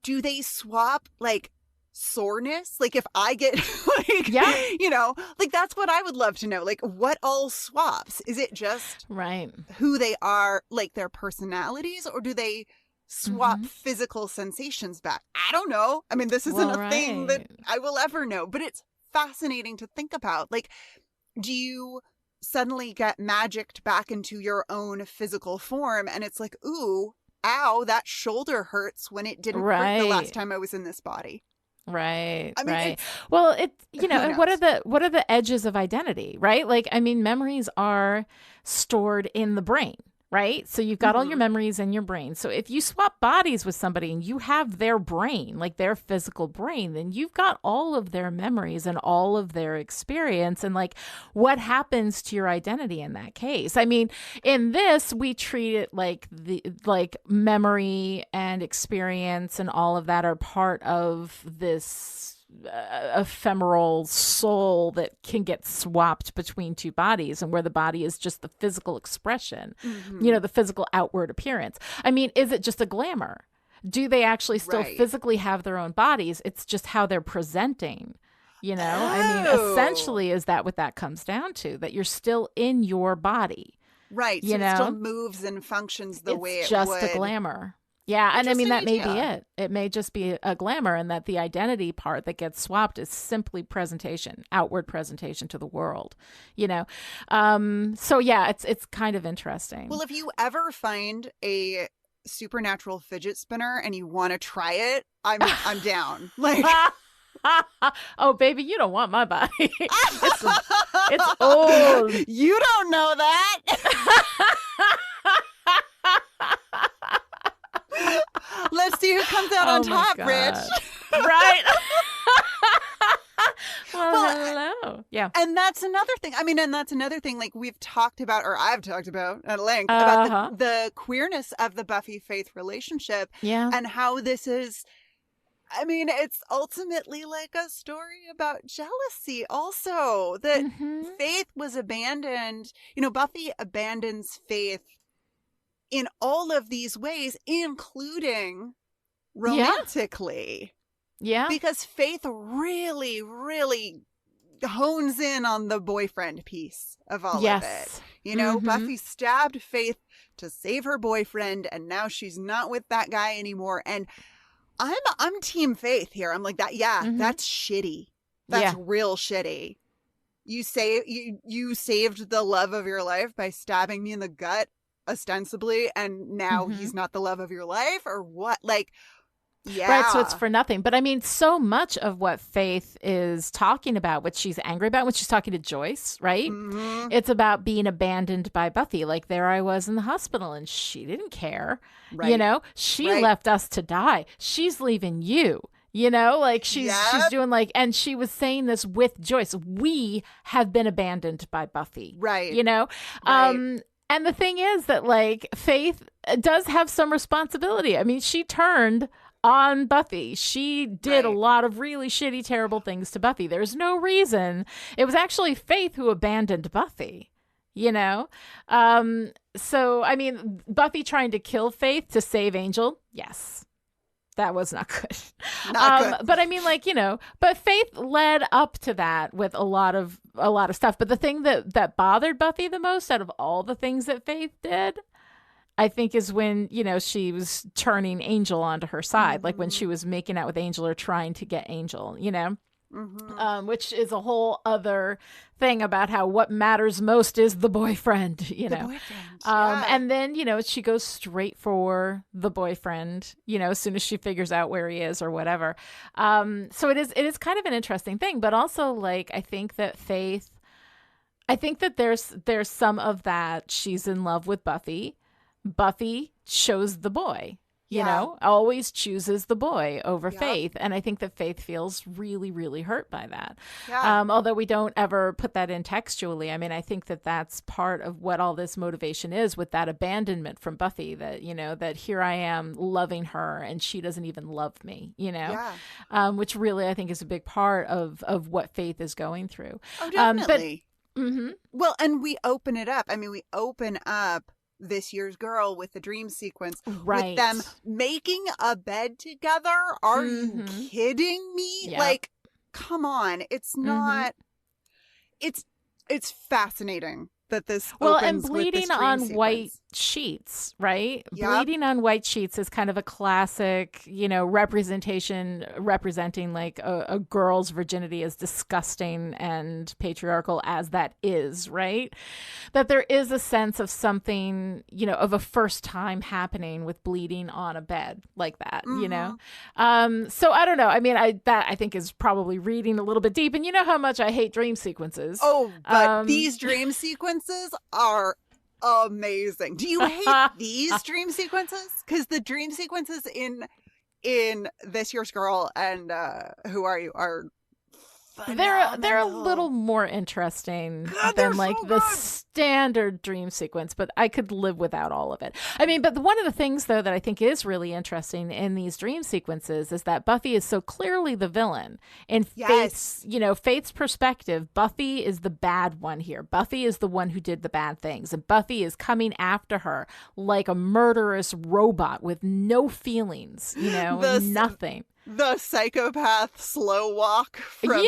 Do they swap like soreness? Like if I get like, you know, like that's what I would love to know. Like what all swaps? Is it just who they are, like their personalities, or do they swap physical sensations back? I don't know. I mean, this isn't a thing that I will ever know, but it's fascinating to think about. Like, do you suddenly get magicked back into your own physical form, and it's like, ooh, ow, that shoulder hurts when it didn't hurt the last time I was in this body. I mean, it's, well, it's, you know, and what are the edges of identity, right? Like, I mean, memories are stored in the brain, right? So you've got all your memories in your brain. So if you swap bodies with somebody and you have their brain, like their physical brain, then you've got all of their memories and all of their experience. And like, what happens to your identity in that case? I mean, in this, we treat it like memory and experience and all of that are part of this ephemeral soul that can get swapped between two bodies, and where the body is just the physical expression, you know, the physical outward appearance. I mean, is it just a glamour? Do they actually still physically have their own bodies? It's just how they're presenting, you know? I mean, essentially, is that what that comes down to? That you're still in your body. Right. So it still moves and functions the way it just would. a glamour. Yeah, and I mean, that may be it. It may just be a glamour, and that the identity part that gets swapped is simply presentation, outward presentation to the world, you know? So yeah, it's kind of interesting. Well, if you ever find a supernatural fidget spinner and you want to try it, I'm down. Like, oh, baby, you don't want my body. It's old. You don't know that. Let's see who comes out on top, Rich. Right. Yeah. And that's another thing. I mean, and that's another thing, like we've talked about, or I've talked about at length, about the queerness of the Buffy Faith relationship. Yeah. And how this is, I mean, it's ultimately like a story about jealousy also. That Faith was abandoned. You know, Buffy abandons Faith in all of these ways, including romantically. Yeah. Because Faith really, really hones in on the boyfriend piece of all of it. You know, Buffy stabbed Faith to save her boyfriend, and now she's not with that guy anymore. And I'm team Faith here. I'm like that. Yeah, that's shitty. That's real shitty. You say you saved the love of your life by stabbing me in the gut, ostensibly, and now he's not the love of your life, or what? Like, yeah. Right, so it's for nothing. But I mean, so much of what Faith is talking about, what she's angry about when she's talking to Joyce, right? It's about being abandoned by Buffy. Like, there I was in the hospital and she didn't care. Right. You know, she left us to die. She's leaving you. You know, like she's doing like, and she was saying this with Joyce. We have been abandoned by Buffy. Right. You know? Right. And the thing is that like Faith does have some responsibility. I mean, she turned on Buffy. She did a lot of really shitty, terrible things to Buffy. There's no reason. It was actually Faith who abandoned Buffy, you know? So, I mean, Buffy trying to kill Faith to save Angel. Yes. That was not good. Not good. But I mean, like, you know, but Faith led up to that with a lot of stuff. But the thing that bothered Buffy the most out of all the things that Faith did, I think, is when, you know, she was turning Angel onto her side, like when she was making out with Angel or trying to get Angel, you know, which is a whole other thing about how what matters most is the boyfriend, you know. And then, you know, she goes straight for the boyfriend, you know, as soon as she figures out where he is or whatever. So it is kind of an interesting thing, but also like I think that there's some of that she's in love with Buffy. Buffy chose the boy, you know, always chooses the boy over Faith. And I think that Faith feels really, really hurt by that. Although we don't ever put that in textually. I mean, I think that that's part of what all this motivation is with that abandonment from Buffy, that, you know, that here I am loving her and she doesn't even love me, you know, which really I think is a big part of what Faith is going through. Oh, definitely. Well, and we open it up. I mean, we open up This Year's Girl with the dream sequence with them making a bed together. Are you kidding me? Like, come on. It's not it's fascinating that this opens and with bleeding this dream on sequence. white sheets, right? Bleeding on white sheets is kind of a classic, you know, representing like a girl's virginity, as disgusting and patriarchal as that is, right? That there is a sense of something, you know, of a first time happening with bleeding on a bed like that, you know? So I don't know. I mean, I think is probably reading a little bit deep, and you know how much I hate dream sequences. Oh, but these dream sequences are amazing. Do you hate these dream sequences? Because the dream sequences in This Year's Girl and Who Are You are phenomenal. They're a little more interesting than like the standard dream sequence, but I could live without all of it. I mean, but one of the things though that I think is really interesting in these dream sequences is that Buffy is so clearly the villain. In Faith's perspective, Buffy is the bad one here. Buffy is the one who did the bad things, and Buffy is coming after her like a murderous robot with no feelings, you know, nothing. The psychopath slow walk from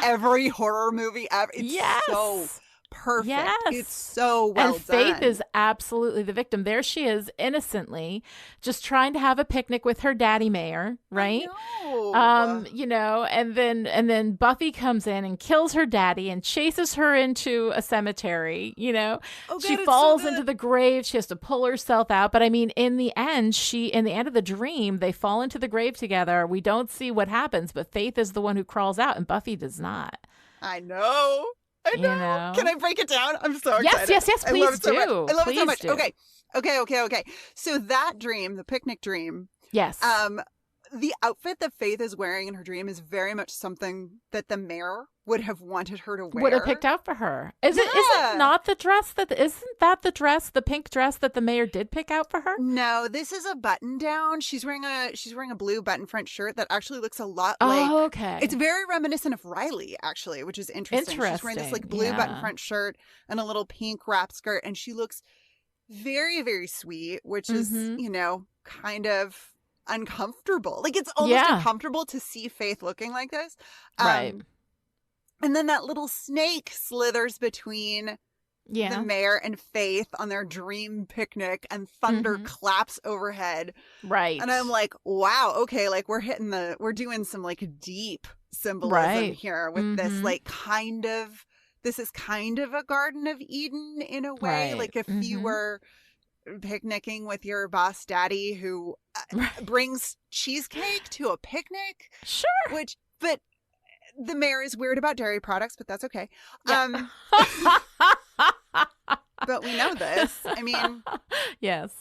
every horror movie ever. It's so perfect. It's so well done. And Faith is absolutely the victim. There she is, innocently, just trying to have a picnic with her daddy mayor, right? You know, and then Buffy comes in and kills her daddy and chases her into a cemetery, you know. She falls into the grave. She has to pull herself out. But I mean, in the end of the dream, they fall into the grave together. We don't see what happens, but Faith is the one who crawls out and Buffy does not. I know. You know? Can I break it down? I'm so excited. Yes, please do. I love it so much. Okay. So that dream, the picnic dream. Yes. The outfit that Faith is wearing in her dream is very much something that the mayor would have wanted her to wear. Would have picked out for her. Is it not the dress isn't that the dress, the pink dress that the mayor did pick out for her? No, this is a button down. She's wearing a blue button front shirt that actually looks a lot like. Oh, okay. It's very reminiscent of Riley, actually, which is interesting. She's wearing this like blue button front shirt and a little pink wrap skirt, and she looks very, very sweet, which is, kind of uncomfortable. Like, it's almost uncomfortable to see Faith looking like this. Right. And then that little snake slithers between the mayor and Faith on their dream picnic, and thunder claps overhead. Right. And I'm like, wow, okay, like we're doing some like deep symbolism here with this, like this is kind of a Garden of Eden in a way. Like if you were picnicking with your boss daddy who brings cheesecake to a picnic. Sure. But the mayor is weird about dairy products, but that's okay. Yeah. But we know this. I mean, yes.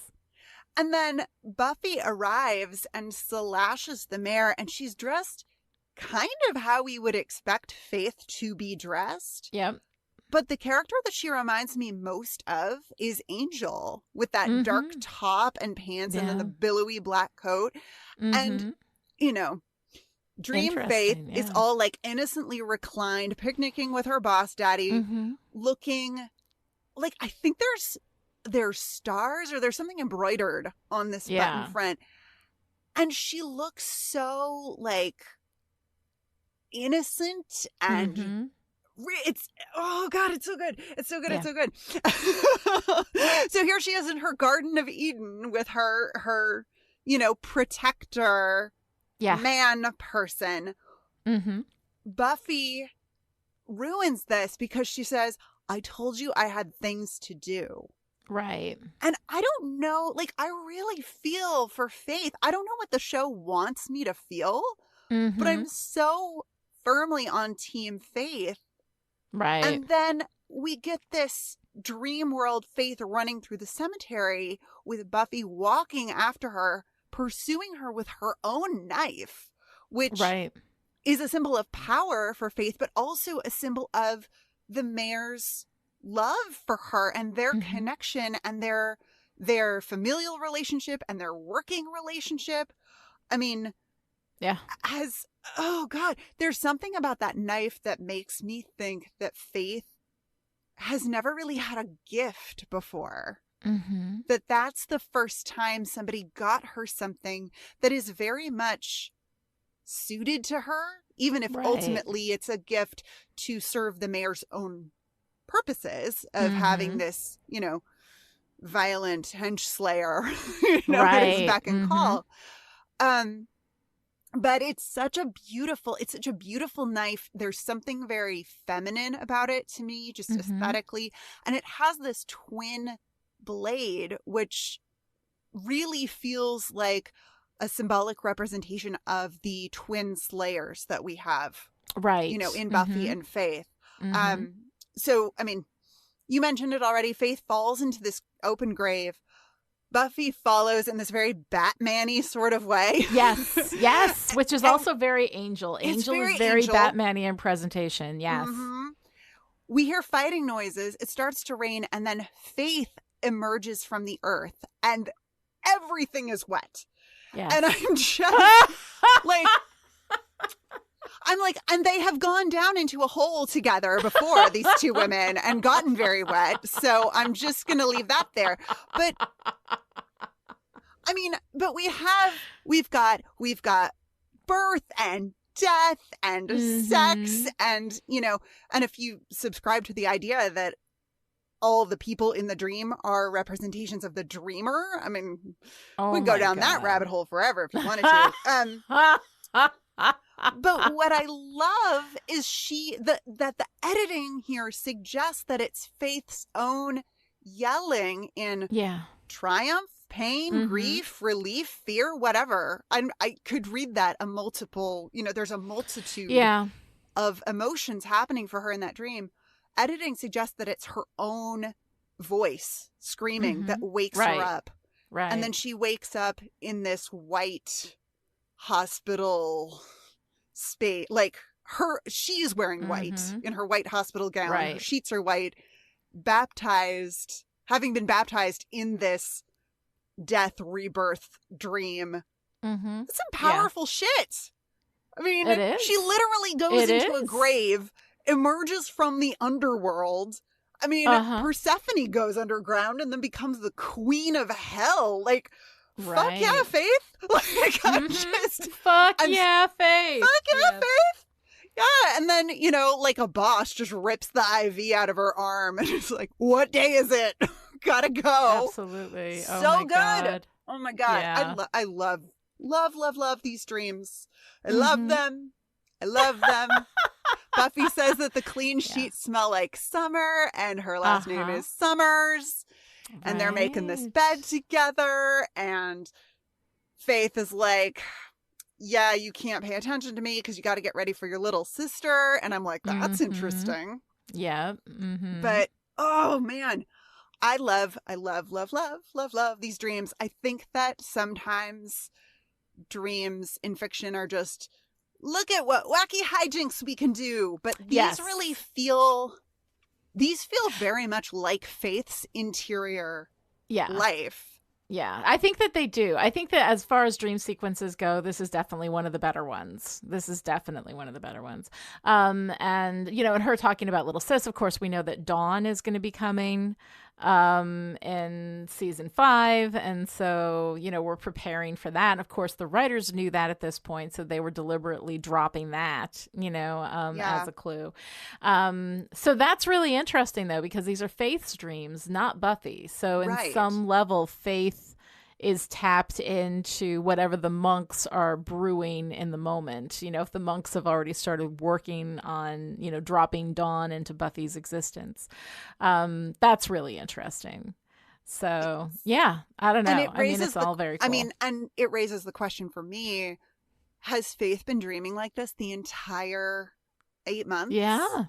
And then Buffy arrives and slashes the mayor, and she's dressed kind of how we would expect Faith to be dressed. Yep. But the character that she reminds me most of is Angel, with that dark top and pants and then the billowy black coat. And, Dream Faith is all like innocently reclined, picnicking with her boss daddy, looking like, I think there's stars or there's something embroidered on this button front. And she looks so like innocent and it's, oh God, it's so good. It's so good. It's so good. So here she is in her Garden of Eden with her protector man person. Buffy ruins this because she says, I told you I had things to do. Right. And I don't know, like, I really feel for Faith. I don't know what the show wants me to feel, but I'm so firmly on Team Faith. Right. And then we get this dream world Faith running through the cemetery with Buffy walking after her, pursuing her with her own knife, which is a symbol of power for Faith, but also a symbol of the mayor's love for her and their connection and their familial relationship and their working relationship. I mean, oh God, there's something about that knife that makes me think that Faith has never really had a gift before. That's the first time somebody got her something that is very much suited to her, even if ultimately it's a gift to serve the mayor's own purposes of having this, violent hench slayer, at his beck and call. But it's such a beautiful knife. There's something very feminine about it to me, just aesthetically. And it has this twin blade, which really feels like a symbolic representation of the twin slayers that we have, in Buffy and Faith. So, I mean, you mentioned it already. Faith falls into this open grave. Buffy follows in this very Batman-y sort of way. Yes, which is also very Angel. Angel is very Batman-y in presentation, yes. We hear fighting noises. It starts to rain, and then Faith emerges from the earth, and everything is wet. Yes. And I'm just and they have gone down into a hole together before, these two women, and gotten very wet. So I'm just going to leave that there. But I mean, but we've got birth and death and sex and, and if you subscribe to the idea that all the people in the dream are representations of the dreamer, I mean, we can go down that rabbit hole forever if you wanted to. But what I love is that the editing here suggests that it's Faith's own yelling in triumph, pain, grief, relief, fear, whatever. I could read that there's a multitude of emotions happening for her in that dream. Editing suggests that it's her own voice screaming that wakes her up. Right. And then she wakes up in this white hospital space, like she's wearing white in her white hospital gown. Right. Her sheets are white, having been baptized in this death rebirth dream. It's some powerful shit. I mean, It is. she literally goes into a grave, emerges from the underworld. I mean, Persephone goes underground and then becomes the queen of hell. Like, fuck yeah, Faith. Like, I'm just... Fuck yeah, Faith. Faith. Yeah, and then, you know, like a boss just rips the IV out of her arm and it's like, what day is it? Gotta go. Absolutely. So my good. God. Oh my God. Yeah. I love these dreams. I love them. I love them. Buffy says that the clean sheets smell like summer and her last name is Summers. And they're making this bed together. And Faith is like, yeah, you can't pay attention to me because you got to get ready for your little sister. And I'm like, that's interesting. Yeah. But, oh man, I love these dreams. I think that sometimes dreams in fiction are just, look at what wacky hijinks we can do. But these really feel very much like Faith's interior life. Yeah, I think that they do. I think that as far as dream sequences go, this is definitely one of the better ones. And, you know, and her talking about little sis, of course, we know that Dawn is going to be coming in season 5. And so, you know, we're preparing for that. And of course, the writers knew that at this point. So they were deliberately dropping that, you know, as a clue. So that's really interesting, though, because these are Faith's dreams, not Buffy. So in some level, Faith is tapped into whatever the monks are brewing in the moment. You know, if the monks have already started working on, you know, dropping Dawn into Buffy's existence. That's really interesting. So, yeah, I don't know. I mean, it's all very cool. I mean, and it raises the question for me, has Faith been dreaming like this the entire 8 months? Yeah,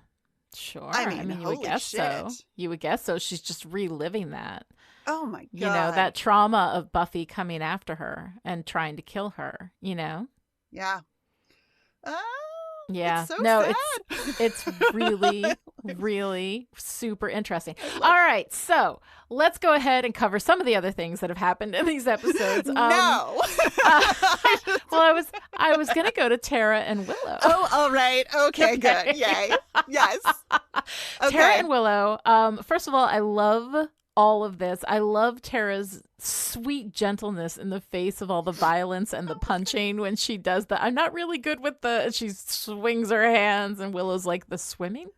sure. I mean, you would guess so. You would guess so. She's just reliving that. Oh my God. You know, that trauma of Buffy coming after her and trying to kill her, you know? Yeah. Yeah. It's so no, sad. it's really, really super interesting. All right. So let's go ahead and cover some of the other things that have happened in these episodes. No. Well, I was going to go to Tara and Willow. Oh, all right. Okay, good. Yay. Yes. Okay. Tara and Willow. First of all, I love all of this. I love Tara's sweet gentleness in the face of all the violence and the punching when she does that. I'm not really good with she swings her hands and Willow's like, the swimming?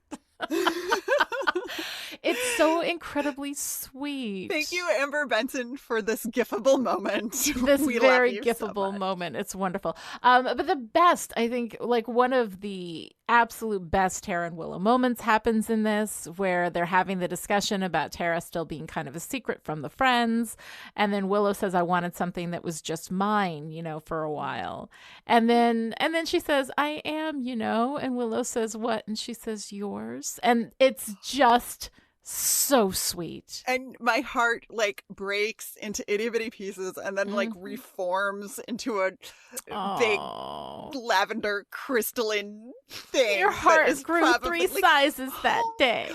It's so incredibly sweet. Thank you, Amber Benson, for this gifable moment. This very gifable moment. It's wonderful. But the best, I think, like one of the absolute best Tara and Willow moments happens in this, where they're having the discussion about Tara still being kind of a secret from the friends. And then Willow says, I wanted something that was just mine, you know, for a while. And then she says, I am, you know, and Willow says, what? And she says, yours. And it's just so sweet. And my heart like breaks into itty bitty pieces and then like reforms into a big lavender crystalline thing. Your heart grew 3 sizes that day.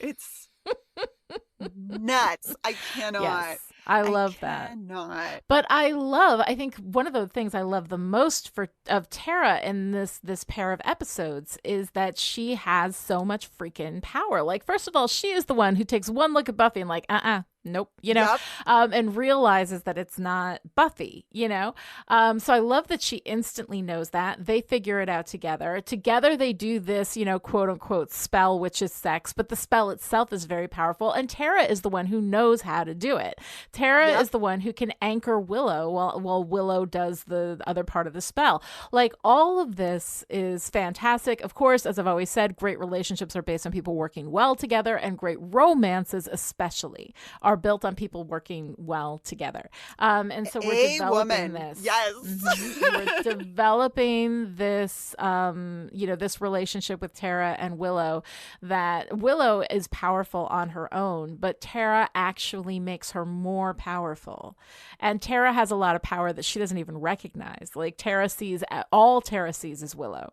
It's nuts. I cannot. Yes, I love that. Cannot. But I think one of the things I love the most of Tara in this pair of episodes is that she has so much freaking power. Like, first of all, she is the one who takes one look at Buffy and like, nope, you know, and realizes that it's not Buffy, you know. So I love that she instantly knows that. They figure it out together. Together they do this, you know, quote unquote spell, which is sex, but the spell itself is very powerful. And Tara is the one who knows how to do it. Tara is the one who can anchor Willow while Willow does the other part of the spell. Like, all of this is fantastic. Of course, as I've always said, great relationships are based on people working well together, and great romances especially are are built on people working well together. And so we're developing this. Yes. We're developing this, this relationship with Tara and Willow, that Willow is powerful on her own, but Tara actually makes her more powerful. And Tara has a lot of power that she doesn't even recognize. Like all Tara sees is Willow,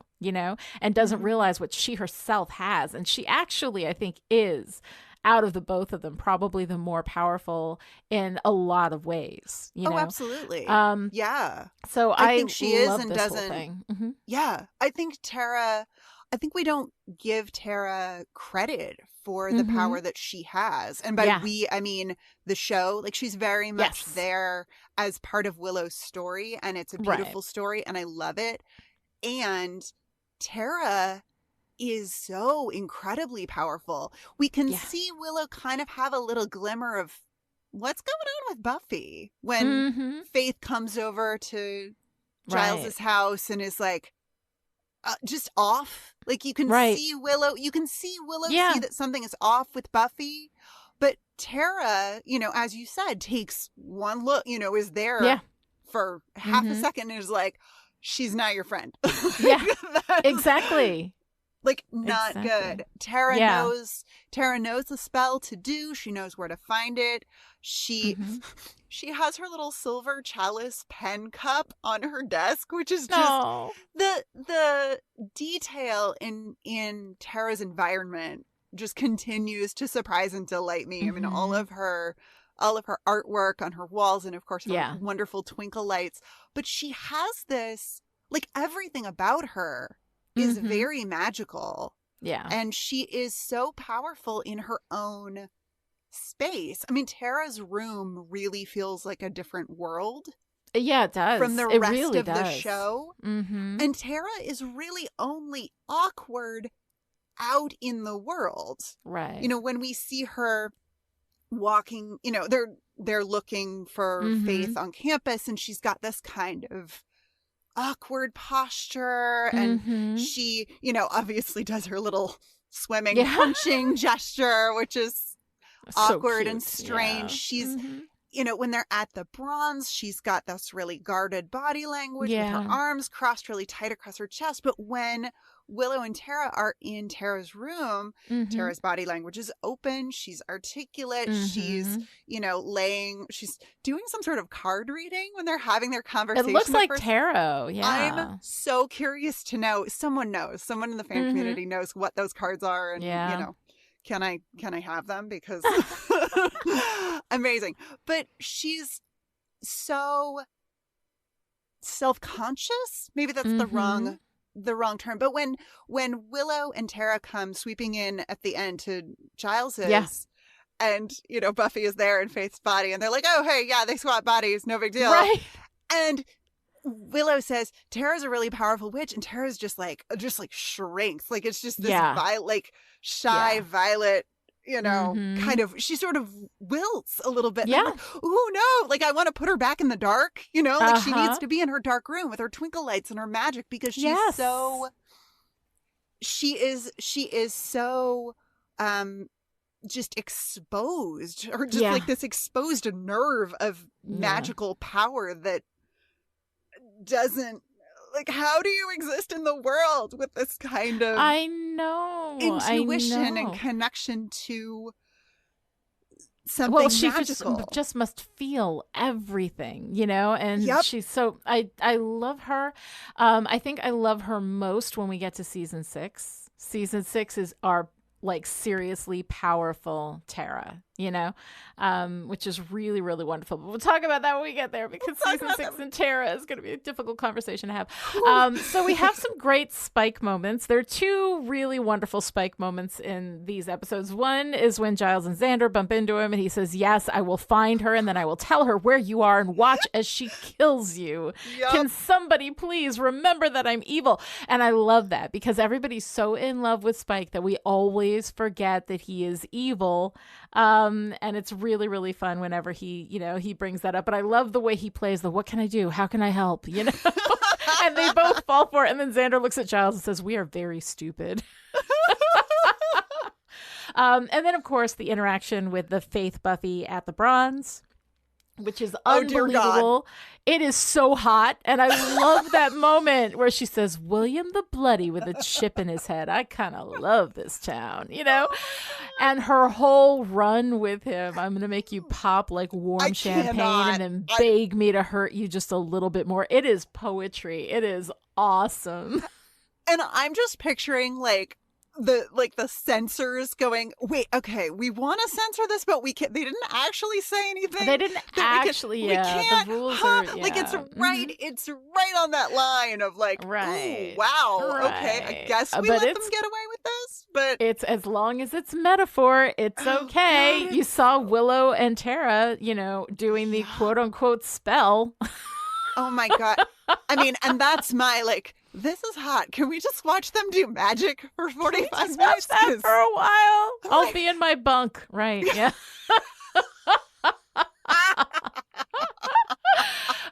and doesn't realize what she herself has. And she actually, I think, is, out of the both of them, probably the more powerful in a lot of ways. Oh, absolutely. Yeah. So I think she is love and this whole doesn't. thing. Yeah. I think we don't give Tara credit for the power that she has. And by we, I mean the show. Like, she's very much there as part of Willow's story, and it's a beautiful story, and I love it. And Tara is so incredibly powerful. We can see Willow kind of have a little glimmer of what's going on with Buffy when Faith comes over to Giles's house and is like just off. Like, you can see Willow. You can see Willow see that something is off with Buffy, but Tara, as you said, takes one look. Is there for half a second and is like, she's not your friend. Yeah, exactly. Like, not good. Tara knows the spell to do. She knows where to find it. She has her little silver chalice pen cup on her desk, which is just the detail in Tara's environment just continues to surprise and delight me. I mean, all of her artwork on her walls, and of course her wonderful twinkle lights. But she has this, like, everything about her is very magical. Yeah. And she is so powerful in her own space. I mean, Tara's room really feels like a different world. Yeah, it does. From the rest really of does. the show. And Tara is really only awkward out in the world. Right. When we see her walking, they're looking for Faith on campus, and she's got this kind of awkward posture, and she obviously does her little swimming punching gesture, which is awkward and strange. She's when they're at the bronze, she's got this really guarded body language with her arms crossed really tight across her chest. But when Willow and Tara are in Tara's room, Tara's body language is open. She's articulate. She's, she's doing some sort of card reading when they're having their conversation. It looks like tarot. Yeah. I'm so curious to know. Someone in the fan community knows what those cards are. And, can I have them? Because amazing. But she's so self-conscious. Maybe that's the wrong term. But when Willow and Tara come sweeping in at the end to Giles's, and Buffy is there in Faith's body, and they're like, oh hey, they swap bodies, no big deal. Right. And Willow says Tara's a really powerful witch, and Tara's just like shrinks. Like, it's just this shy violet, kind of, she sort of wilts a little bit. Yeah. Like, oh no, like, I want to put her back in the dark, like she needs to be in her dark room with her twinkle lights and her magic, because she's she is so just exposed, or just like this exposed nerve of magical power that doesn't, like, how do you exist in the world with this kind of intuition and connection to something magical? She just must feel everything, and she's so, I love her. I think I love her most when we get to season 6. Season 6 is our, like, seriously powerful Tara, which is really, really wonderful. But we'll talk about that when we get there, because season 6 and Tara is going to be a difficult conversation to have. So we have some great Spike moments. There are 2 really wonderful Spike moments in these episodes. One is when Giles and Xander bump into him, and he says, yes, I will find her, and then I will tell her where you are and watch as she kills you. Can somebody please remember that I'm evil? And I love that, because everybody's so in love with Spike that we always forget that he is evil. And it's really, really fun whenever he brings that up. But I love the way he plays the, what can I do? How can I help? And they both fall for it. And then Xander looks at Giles and says, we are very stupid. And then, of course, the interaction with the Faith Buffy at the Bronze, which is Oh, dear God. unbelievable. It is so hot. And I love that moment where she says, William the Bloody with a chip in his head. I kind of love this town, you know? And her whole run with him, I'm going to make you pop like warm champagne and then beg me to hurt you just a little bit more. It is poetry. It is awesome. And I'm just picturing like the censors going, wait, okay, we want to censor this, but we can't. They didn't actually say anything. They didn't actually. We can't. The rules are. Yeah. Like it's right. Mm-hmm. It's right on that line of like, right. Ooh, wow. Right. Okay, I guess we let them get away with this. But it's as long as it's metaphor, it's okay. God. You saw Willow and Tara, you know, doing the quote unquote spell. Oh my God. I mean, and that's my like. This is hot. Can we just watch them do magic for 45 minutes? Watch that for a while. I'll be in my bunk. Right. Yeah.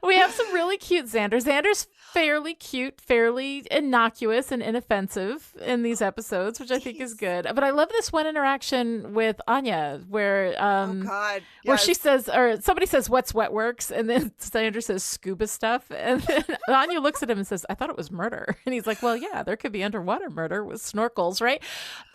We have some really cute Xander. Xander's fairly cute, fairly innocuous and inoffensive in these episodes, which I think is good. But I love this one interaction with Anya where where she says, or somebody says, what's wet works? And then Xander says scuba stuff. And then Anya looks at him and says, I thought it was murder. And he's like, well, yeah, there could be underwater murder with snorkels, right?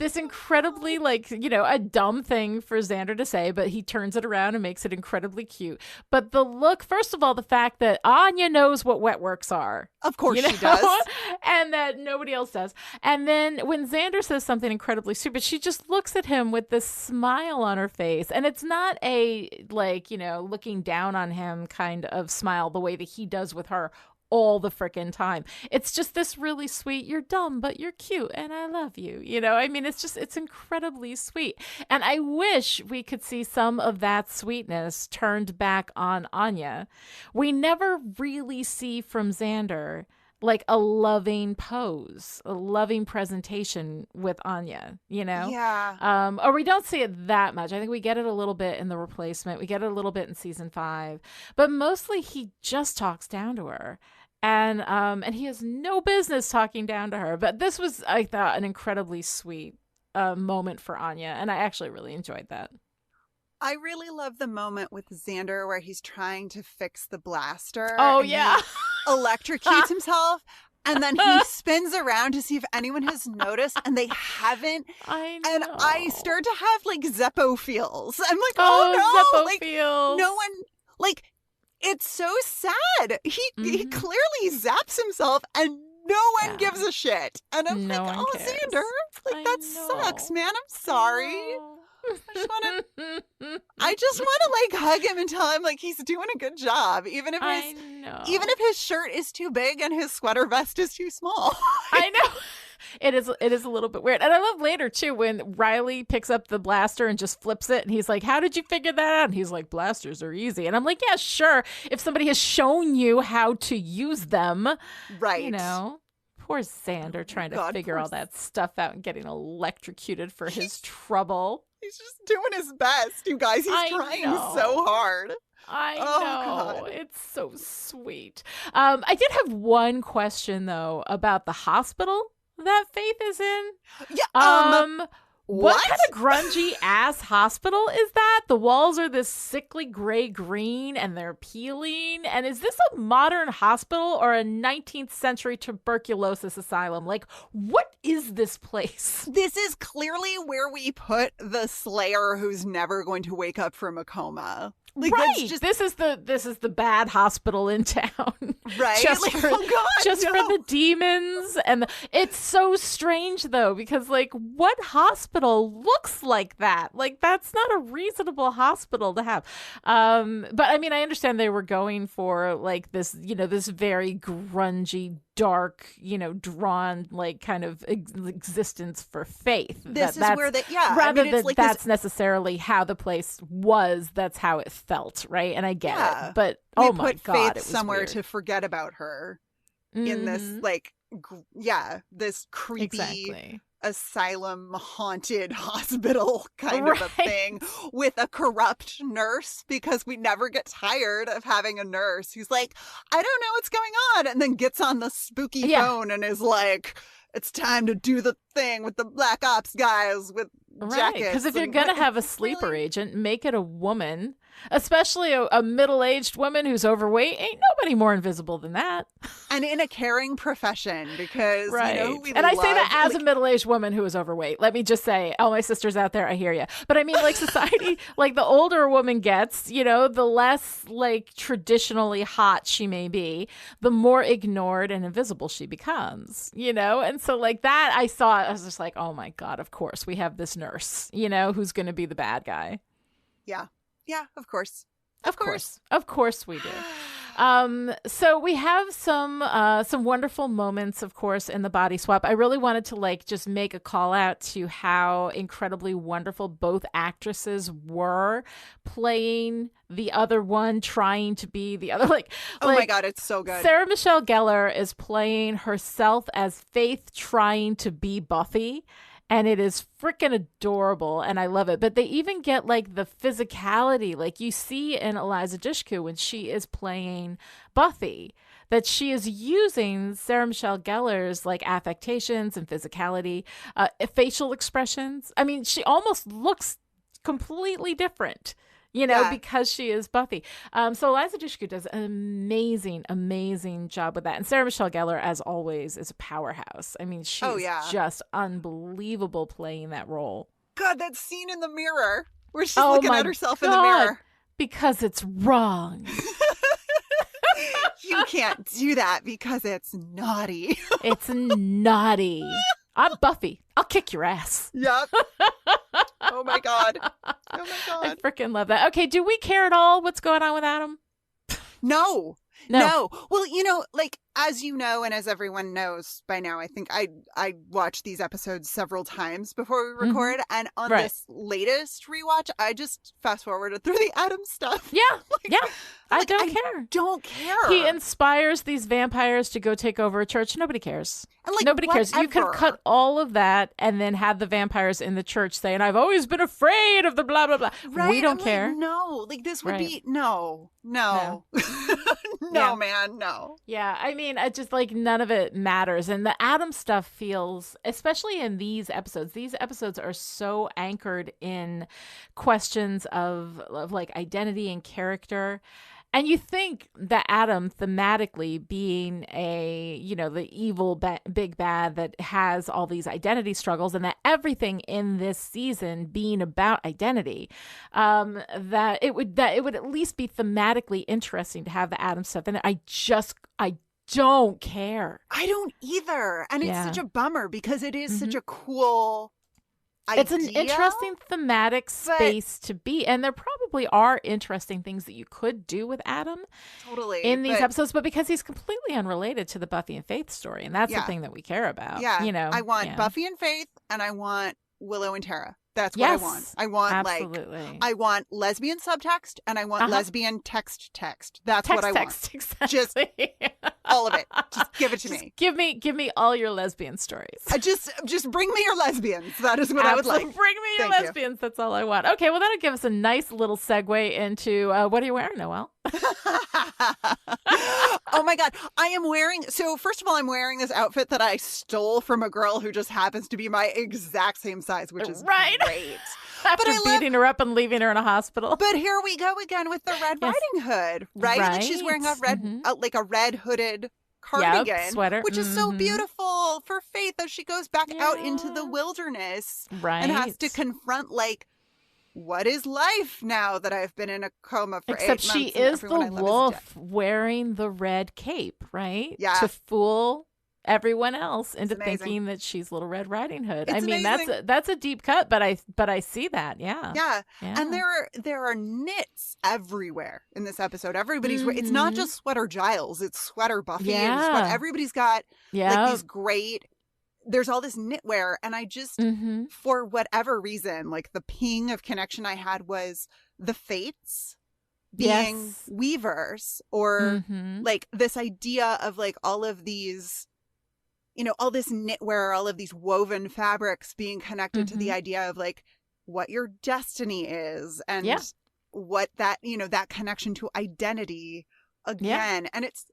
This incredibly, like, you know, a dumb thing for Xander to say, but he turns it around and makes it incredibly cute. But the look, first of all, the fact that Anya knows what wet works are. Of course she does. And that nobody else does. And then when Xander says something incredibly stupid, she just looks at him with this smile on her face. And it's not a, like, you know, looking down on him kind of smile the way that he does with her all the frickin' time. It's just this really sweet, you're dumb, but you're cute and I love you. You know, I mean, it's incredibly sweet. And I wish we could see some of that sweetness turned back on Anya. We never really see from Xander like a loving pose, a loving presentation with Anya, you know? Yeah. Or we don't see it that much. I think we get it a little bit in The Replacement. We get it a little bit in season 5, but mostly he just talks down to her. And he has no business talking down to her. But this was, I thought, an incredibly sweet moment for Anya. And I actually really enjoyed that. I really love the moment with Xander where he's trying to fix the blaster. Oh, yeah. He electrocutes himself. And then he spins around to see if anyone has noticed, and they haven't. I know. And I start to have, like, Zeppo feels. I'm like, oh no. Zeppo like, feels. No one, like, it's so sad. He clearly zaps himself, and no one gives a shit. And I'm like, oh, cares. Xander, like, that sucks, man. I'm sorry. I just want to like hug him and tell him like he's doing a good job, even if his shirt is too big and his sweater vest is too small. I know. It is a little bit weird. And I love later too when Riley picks up the blaster and just flips it and he's like, how did you figure that out? And he's like, blasters are easy. And I'm like, yeah, sure, if somebody has shown you how to use them. Right. You know. Poor Xander trying to figure all that stuff out and getting electrocuted for his trouble. He's just doing his best, you guys. He's trying so hard. I know. God. It's so sweet. I did have one question, though, about the hospital that Faith is in. Yeah. What kind of grungy ass hospital is that? The walls are this sickly gray green and they're peeling. And is this a modern hospital or a 19th century tuberculosis asylum? Like, what is this place? This is clearly where we put the Slayer who's never going to wake up from a coma. Like, right. This is the bad hospital in town. Right. Just for the demons. And it's so strange though, because like what hospital looks like that? Like that's not a reasonable hospital to have. But I mean, I understand they were going for like this, you know, this very grungy, dark, you know, drawn like kind of existence for Faith. This is where rather than like that's necessarily how the place was, that's how it felt, right? And I get it, but we my put God, Faith it was somewhere weird. to forget about her in this like this creepy asylum haunted hospital kind of a thing with a corrupt nurse, because we never get tired of having a nurse who's like, I don't know what's going on, and then gets on the spooky phone and is like, it's time to do the thing with the Black Ops guys with Right, because if you're going to have a sleeper agent, make it a woman, especially a middle-aged woman who's overweight. Ain't nobody more invisible than that. And in a caring profession, because, right. you know, we and I say that as a middle-aged woman who is overweight. Let me just say, all my sisters out there, I hear you. But I mean, like, society, like, the older a woman gets, you know, the less, like, traditionally hot she may be, the more ignored and invisible she becomes, you know? And so, like, that I saw, I was just like, oh, my God, of course, we have this nurse, you know, who's going to be the bad guy. Yeah. Yeah, of course. Of course we do. So we have some wonderful moments, of course, in the body swap. I really wanted to like just make a call out to how incredibly wonderful both actresses were playing the other one, trying to be the other. Oh my God, it's so good. Sarah Michelle Gellar is playing herself as Faith trying to be Buffy. And it is freaking adorable, and I love it. But they even get, like, the physicality, like you see in Eliza Dushku when she is playing Buffy, that she is using Sarah Michelle Gellar's, like, affectations and physicality, facial expressions. I mean, she almost looks completely different, you know, because she is Buffy. So Eliza Dushku does an amazing job with that. And Sarah Michelle Gellar, as always, is a powerhouse. I mean, she's just unbelievable playing that role. God, that scene in the mirror where she's looking at herself in the mirror. Because it's wrong. You can't do that because it's naughty. It's naughty. I'm Buffy. I'll kick your ass. Yep. Oh my God. I freaking love that. Okay, do we care at all what's going on with Adam? No. Well, you know, like, as you know, and as everyone knows by now, I think I watched these episodes several times before we record. And on this latest rewatch, I just fast forwarded through the Adam stuff. Yeah. I don't care. He inspires these vampires to go take over a church. Nobody cares. And like, nobody cares. You could cut all of that and then have the vampires in the church saying, I've always been afraid of the blah, blah, blah. Right? We don't care. Like, no. Like, this would be, no. No, man, no. Yeah, I mean, it just, like, none of it matters. And the Adam stuff feels, especially in these episodes are so anchored in questions of like, identity and character. And you think that Adam thematically being a, you know, the evil big bad that has all these identity struggles, and that everything in this season being about identity, that it would at least be thematically interesting to have the Adam stuff in it. I don't care. I don't either. And it's such a bummer because it is such a cool idea. It's an interesting thematic space to be, and there probably are interesting things that you could do with Adam in these episodes, but because he's completely unrelated to the Buffy and Faith story, and that's the thing that we care about. You know, I want Buffy and Faith, and I want Willow and Tara. That's what I want. I want absolutely. I want lesbian subtext, and I want lesbian text. That's what I want. Exactly. Just all of it. Just give it to me. Give me all your lesbian stories. Just bring me your lesbians. That is what I would like. Bring me your lesbians. That's all I want. Okay, well, that'll give us a nice little segue into what are you wearing, Noelle? Oh my God. I am wearing, so first of all, I'm wearing this outfit that I stole from a girl who just happens to be my exact same size, which is great. After beating her up and leaving her in a hospital. But here we go again with the Red Riding Hood, right? Like, she's wearing a red, like a red hooded cardigan, sweater, which is so beautiful for Faith as she goes back out into the wilderness and has to confront, like, what is life now that I've been in a coma for 8 months? Except she is the wolf wearing the red cape, right? Yeah. To fool everyone else into thinking that she's Little Red Riding Hood. I mean, that's a deep cut, but I see that. Yeah. And there are knits everywhere in this episode. Everybody's it's not just Sweater Giles, it's Sweater Buffy and everybody's got like these great, there's all this knitwear, and I just for whatever reason, like, the ping of connection I had was the Fates being weavers, or like this idea of like all of these, you know, all this knitwear, all of these woven fabrics being connected to the idea of like what your destiny is, and what that, you know, that connection to identity again. And it's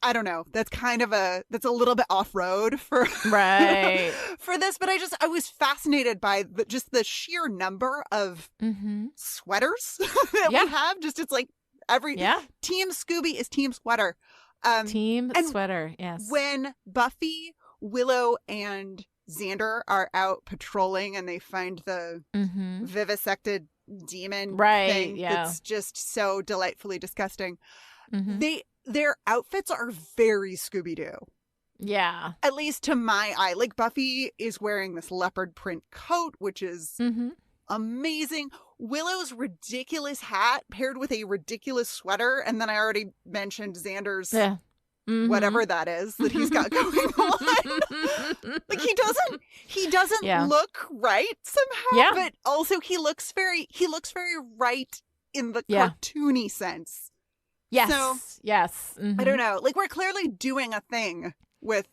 I don't know. That's that's a little bit off road for right for this. But I was fascinated by just the sheer number of sweaters that we have. Just it's like Team Scooby is Team Sweater. Team Sweater. Yes. When Buffy, Willow, and Xander are out patrolling and they find the vivisected demon thing that's just so delightfully disgusting. Their outfits are very Scooby-Doo. Yeah. At least to my eye. Like Buffy is wearing this leopard print coat, which is amazing. Willow's ridiculous hat paired with a ridiculous sweater. And then I already mentioned Xander's whatever that is that he's got going on. Like he doesn't look right somehow, but also he looks very right in the cartoony sense. Yes. So, yes. I don't know. Like we're clearly doing a thing with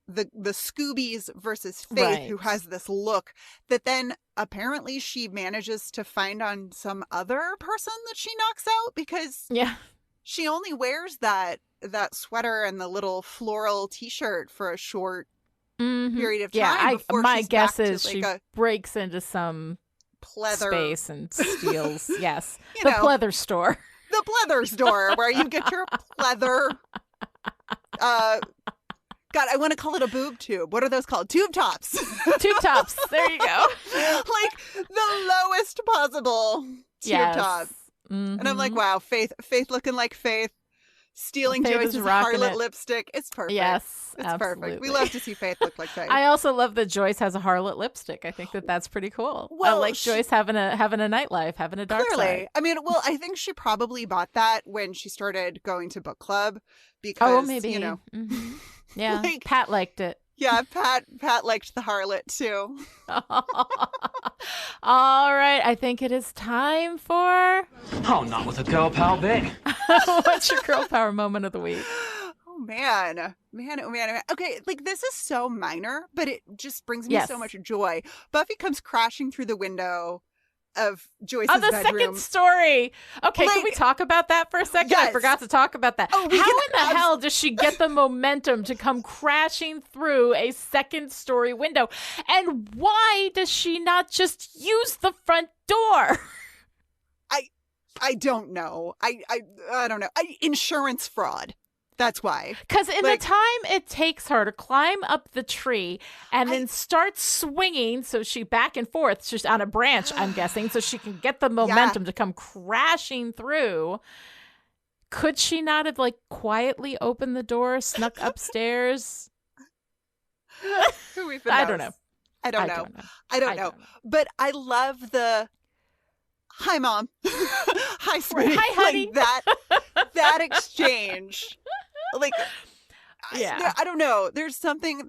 the Scoobies versus Faith, who has this look that then apparently she manages to find on some other person that she knocks out because she only wears that sweater and the little floral t-shirt for a short period of time. My guess is she breaks into some pleather space and steals the pleather store. The pleather store where you get your pleather God, I want to call it a boob tube. What are those called? Tube tops. Tube tops. There you go. Like the lowest possible tube tops. And I'm like, wow, Faith looking like Faith. Stealing Joyce's harlot lipstick. It's perfect. Yes, it's absolutely. perfect. We love to see Faith look like Faith. I also love that Joyce has a harlot lipstick. I think that's pretty cool. Well, I like Joyce having a nightlife, having a dark side. I mean, well, I think she probably bought that when she started going to book club because, maybe. you know. Yeah, Pat liked it. Yeah, Pat liked the harlot too. All right, I think it is time for... Oh, not with a girl power big. What's your girl power moment of the week? Oh, man. Okay, like this is so minor, but it just brings me so much joy. Buffy comes crashing through the window of Joyce's bedroom. Second story. Okay, can we talk about that for a second? Yes. I forgot to talk about that. How in the hell does she get the momentum to come crashing through a second story window? And why does she not just use the front door? I don't know. I don't know. Insurance fraud. That's why. Because in the time it takes her to climb up the tree and then start swinging, so she back and forth, she's on a branch, I'm guessing, so she can get the momentum to come crashing through. Could she not have quietly opened the door, snuck upstairs? Who even knows? I don't know. I don't know. But I love the hi, Mom. Hi, sweetie. Hi, honey. Like that exchange. Like, I don't know. There's something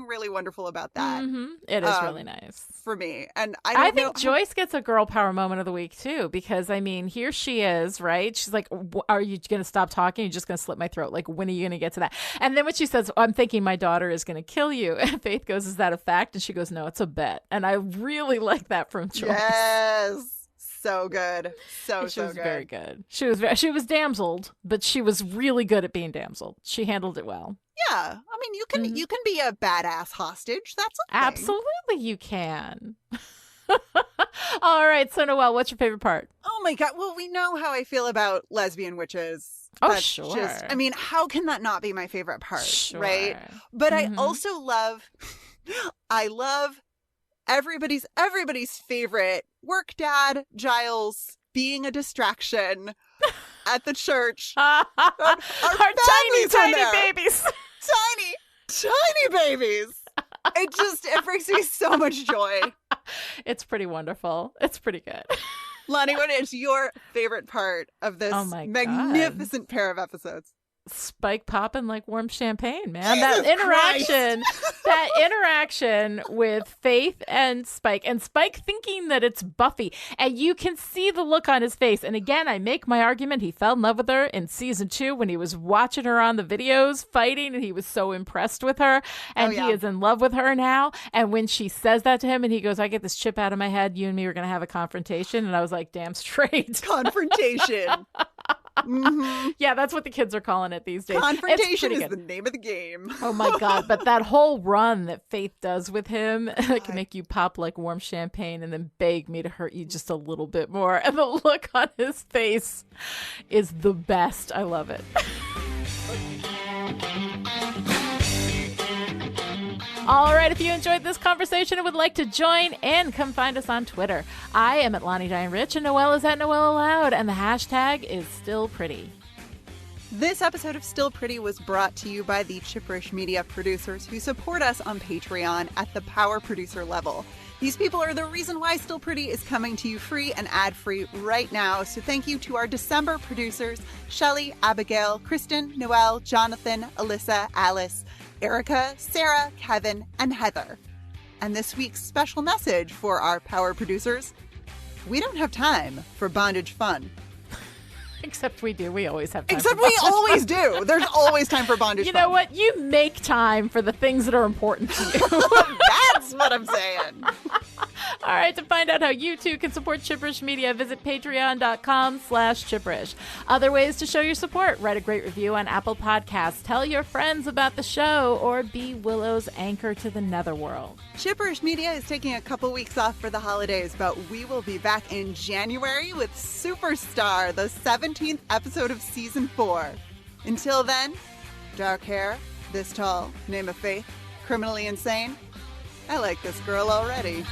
really wonderful about that. It is really nice for me. And I think Joyce gets a girl power moment of the week too, because I mean, here she is, right? She's like, are you going to stop talking? You're just going to slit my throat. Like, when are you going to get to that? And then when she says, I'm thinking my daughter is going to kill you. And Faith goes, is that a fact? And she goes, no, it's a bet. And I really like that from Joyce. Yes. So good. She was good. Very good. She was damseled, but she was really good at being damseled. She handled it well. Yeah. I mean, you can be a badass hostage. That's a thing. Absolutely you can. All right. So Noelle, what's your favorite part? Oh my God. Well, we know how I feel about lesbian witches. That's sure. I mean, how can that not be my favorite part? Sure. Right. But I also love everybody's favorite work dad, Giles, being a distraction at the church. Our tiny babies. Tiny babies. It brings me so much joy. It's pretty wonderful. It's pretty good. Lani, what is your favorite part of this magnificent pair of episodes? Spike popping like warm champagne, man. That interaction with Faith and Spike thinking that it's Buffy, and you can see the look on his face. And again, I make my argument, he fell in love with her in season 2 when he was watching her on the videos fighting, and he was so impressed with her, and he is in love with her now. And when she says that to him and he goes, I get this chip out of my head, you and me are gonna have a confrontation, and I was like, damn straight. Confrontation. Yeah, that's what the kids are calling it these days. Confrontation is good. the name of the game. Oh my God. But that whole run that Faith does with him can make you pop like warm champagne and then beg me to hurt you just a little bit more. And the look on his face is the best. I love it. All right, if you enjoyed this conversation and would like to join in, come find us on Twitter. I am at Lani Diane Rich, and Noelle is at Noelle Aloud, and the hashtag is Still Pretty. This episode of Still Pretty was brought to you by the Chipperish Media producers who support us on Patreon at the power producer level. These people are the reason why Still Pretty is coming to you free and ad-free right now. So thank you to our December producers, Shelley, Abigail, Kristen, Noelle, Jonathan, Alyssa, Alice, Erica, Sarah, Kevin, and Heather. And this week's special message for our power producers: we don't have time for bondage fun. Except we do. We always have time. Except for we bondage always fun. do. There's always time for bondage You fun. know what? You make time for the things that are important to you. That's what I'm saying. All right, to find out how you too can support Chipperish Media, visit patreon.com/chipperish. Other ways to show your support: write a great review on Apple Podcasts, tell your friends about the show, or be Willow's anchor to the netherworld. Chipperish Media is taking a couple weeks off for the holidays, but we will be back in January with Superstar, the 17th episode of Season 4. Until then, dark hair, this tall, name of Faith, criminally insane. I like this girl already.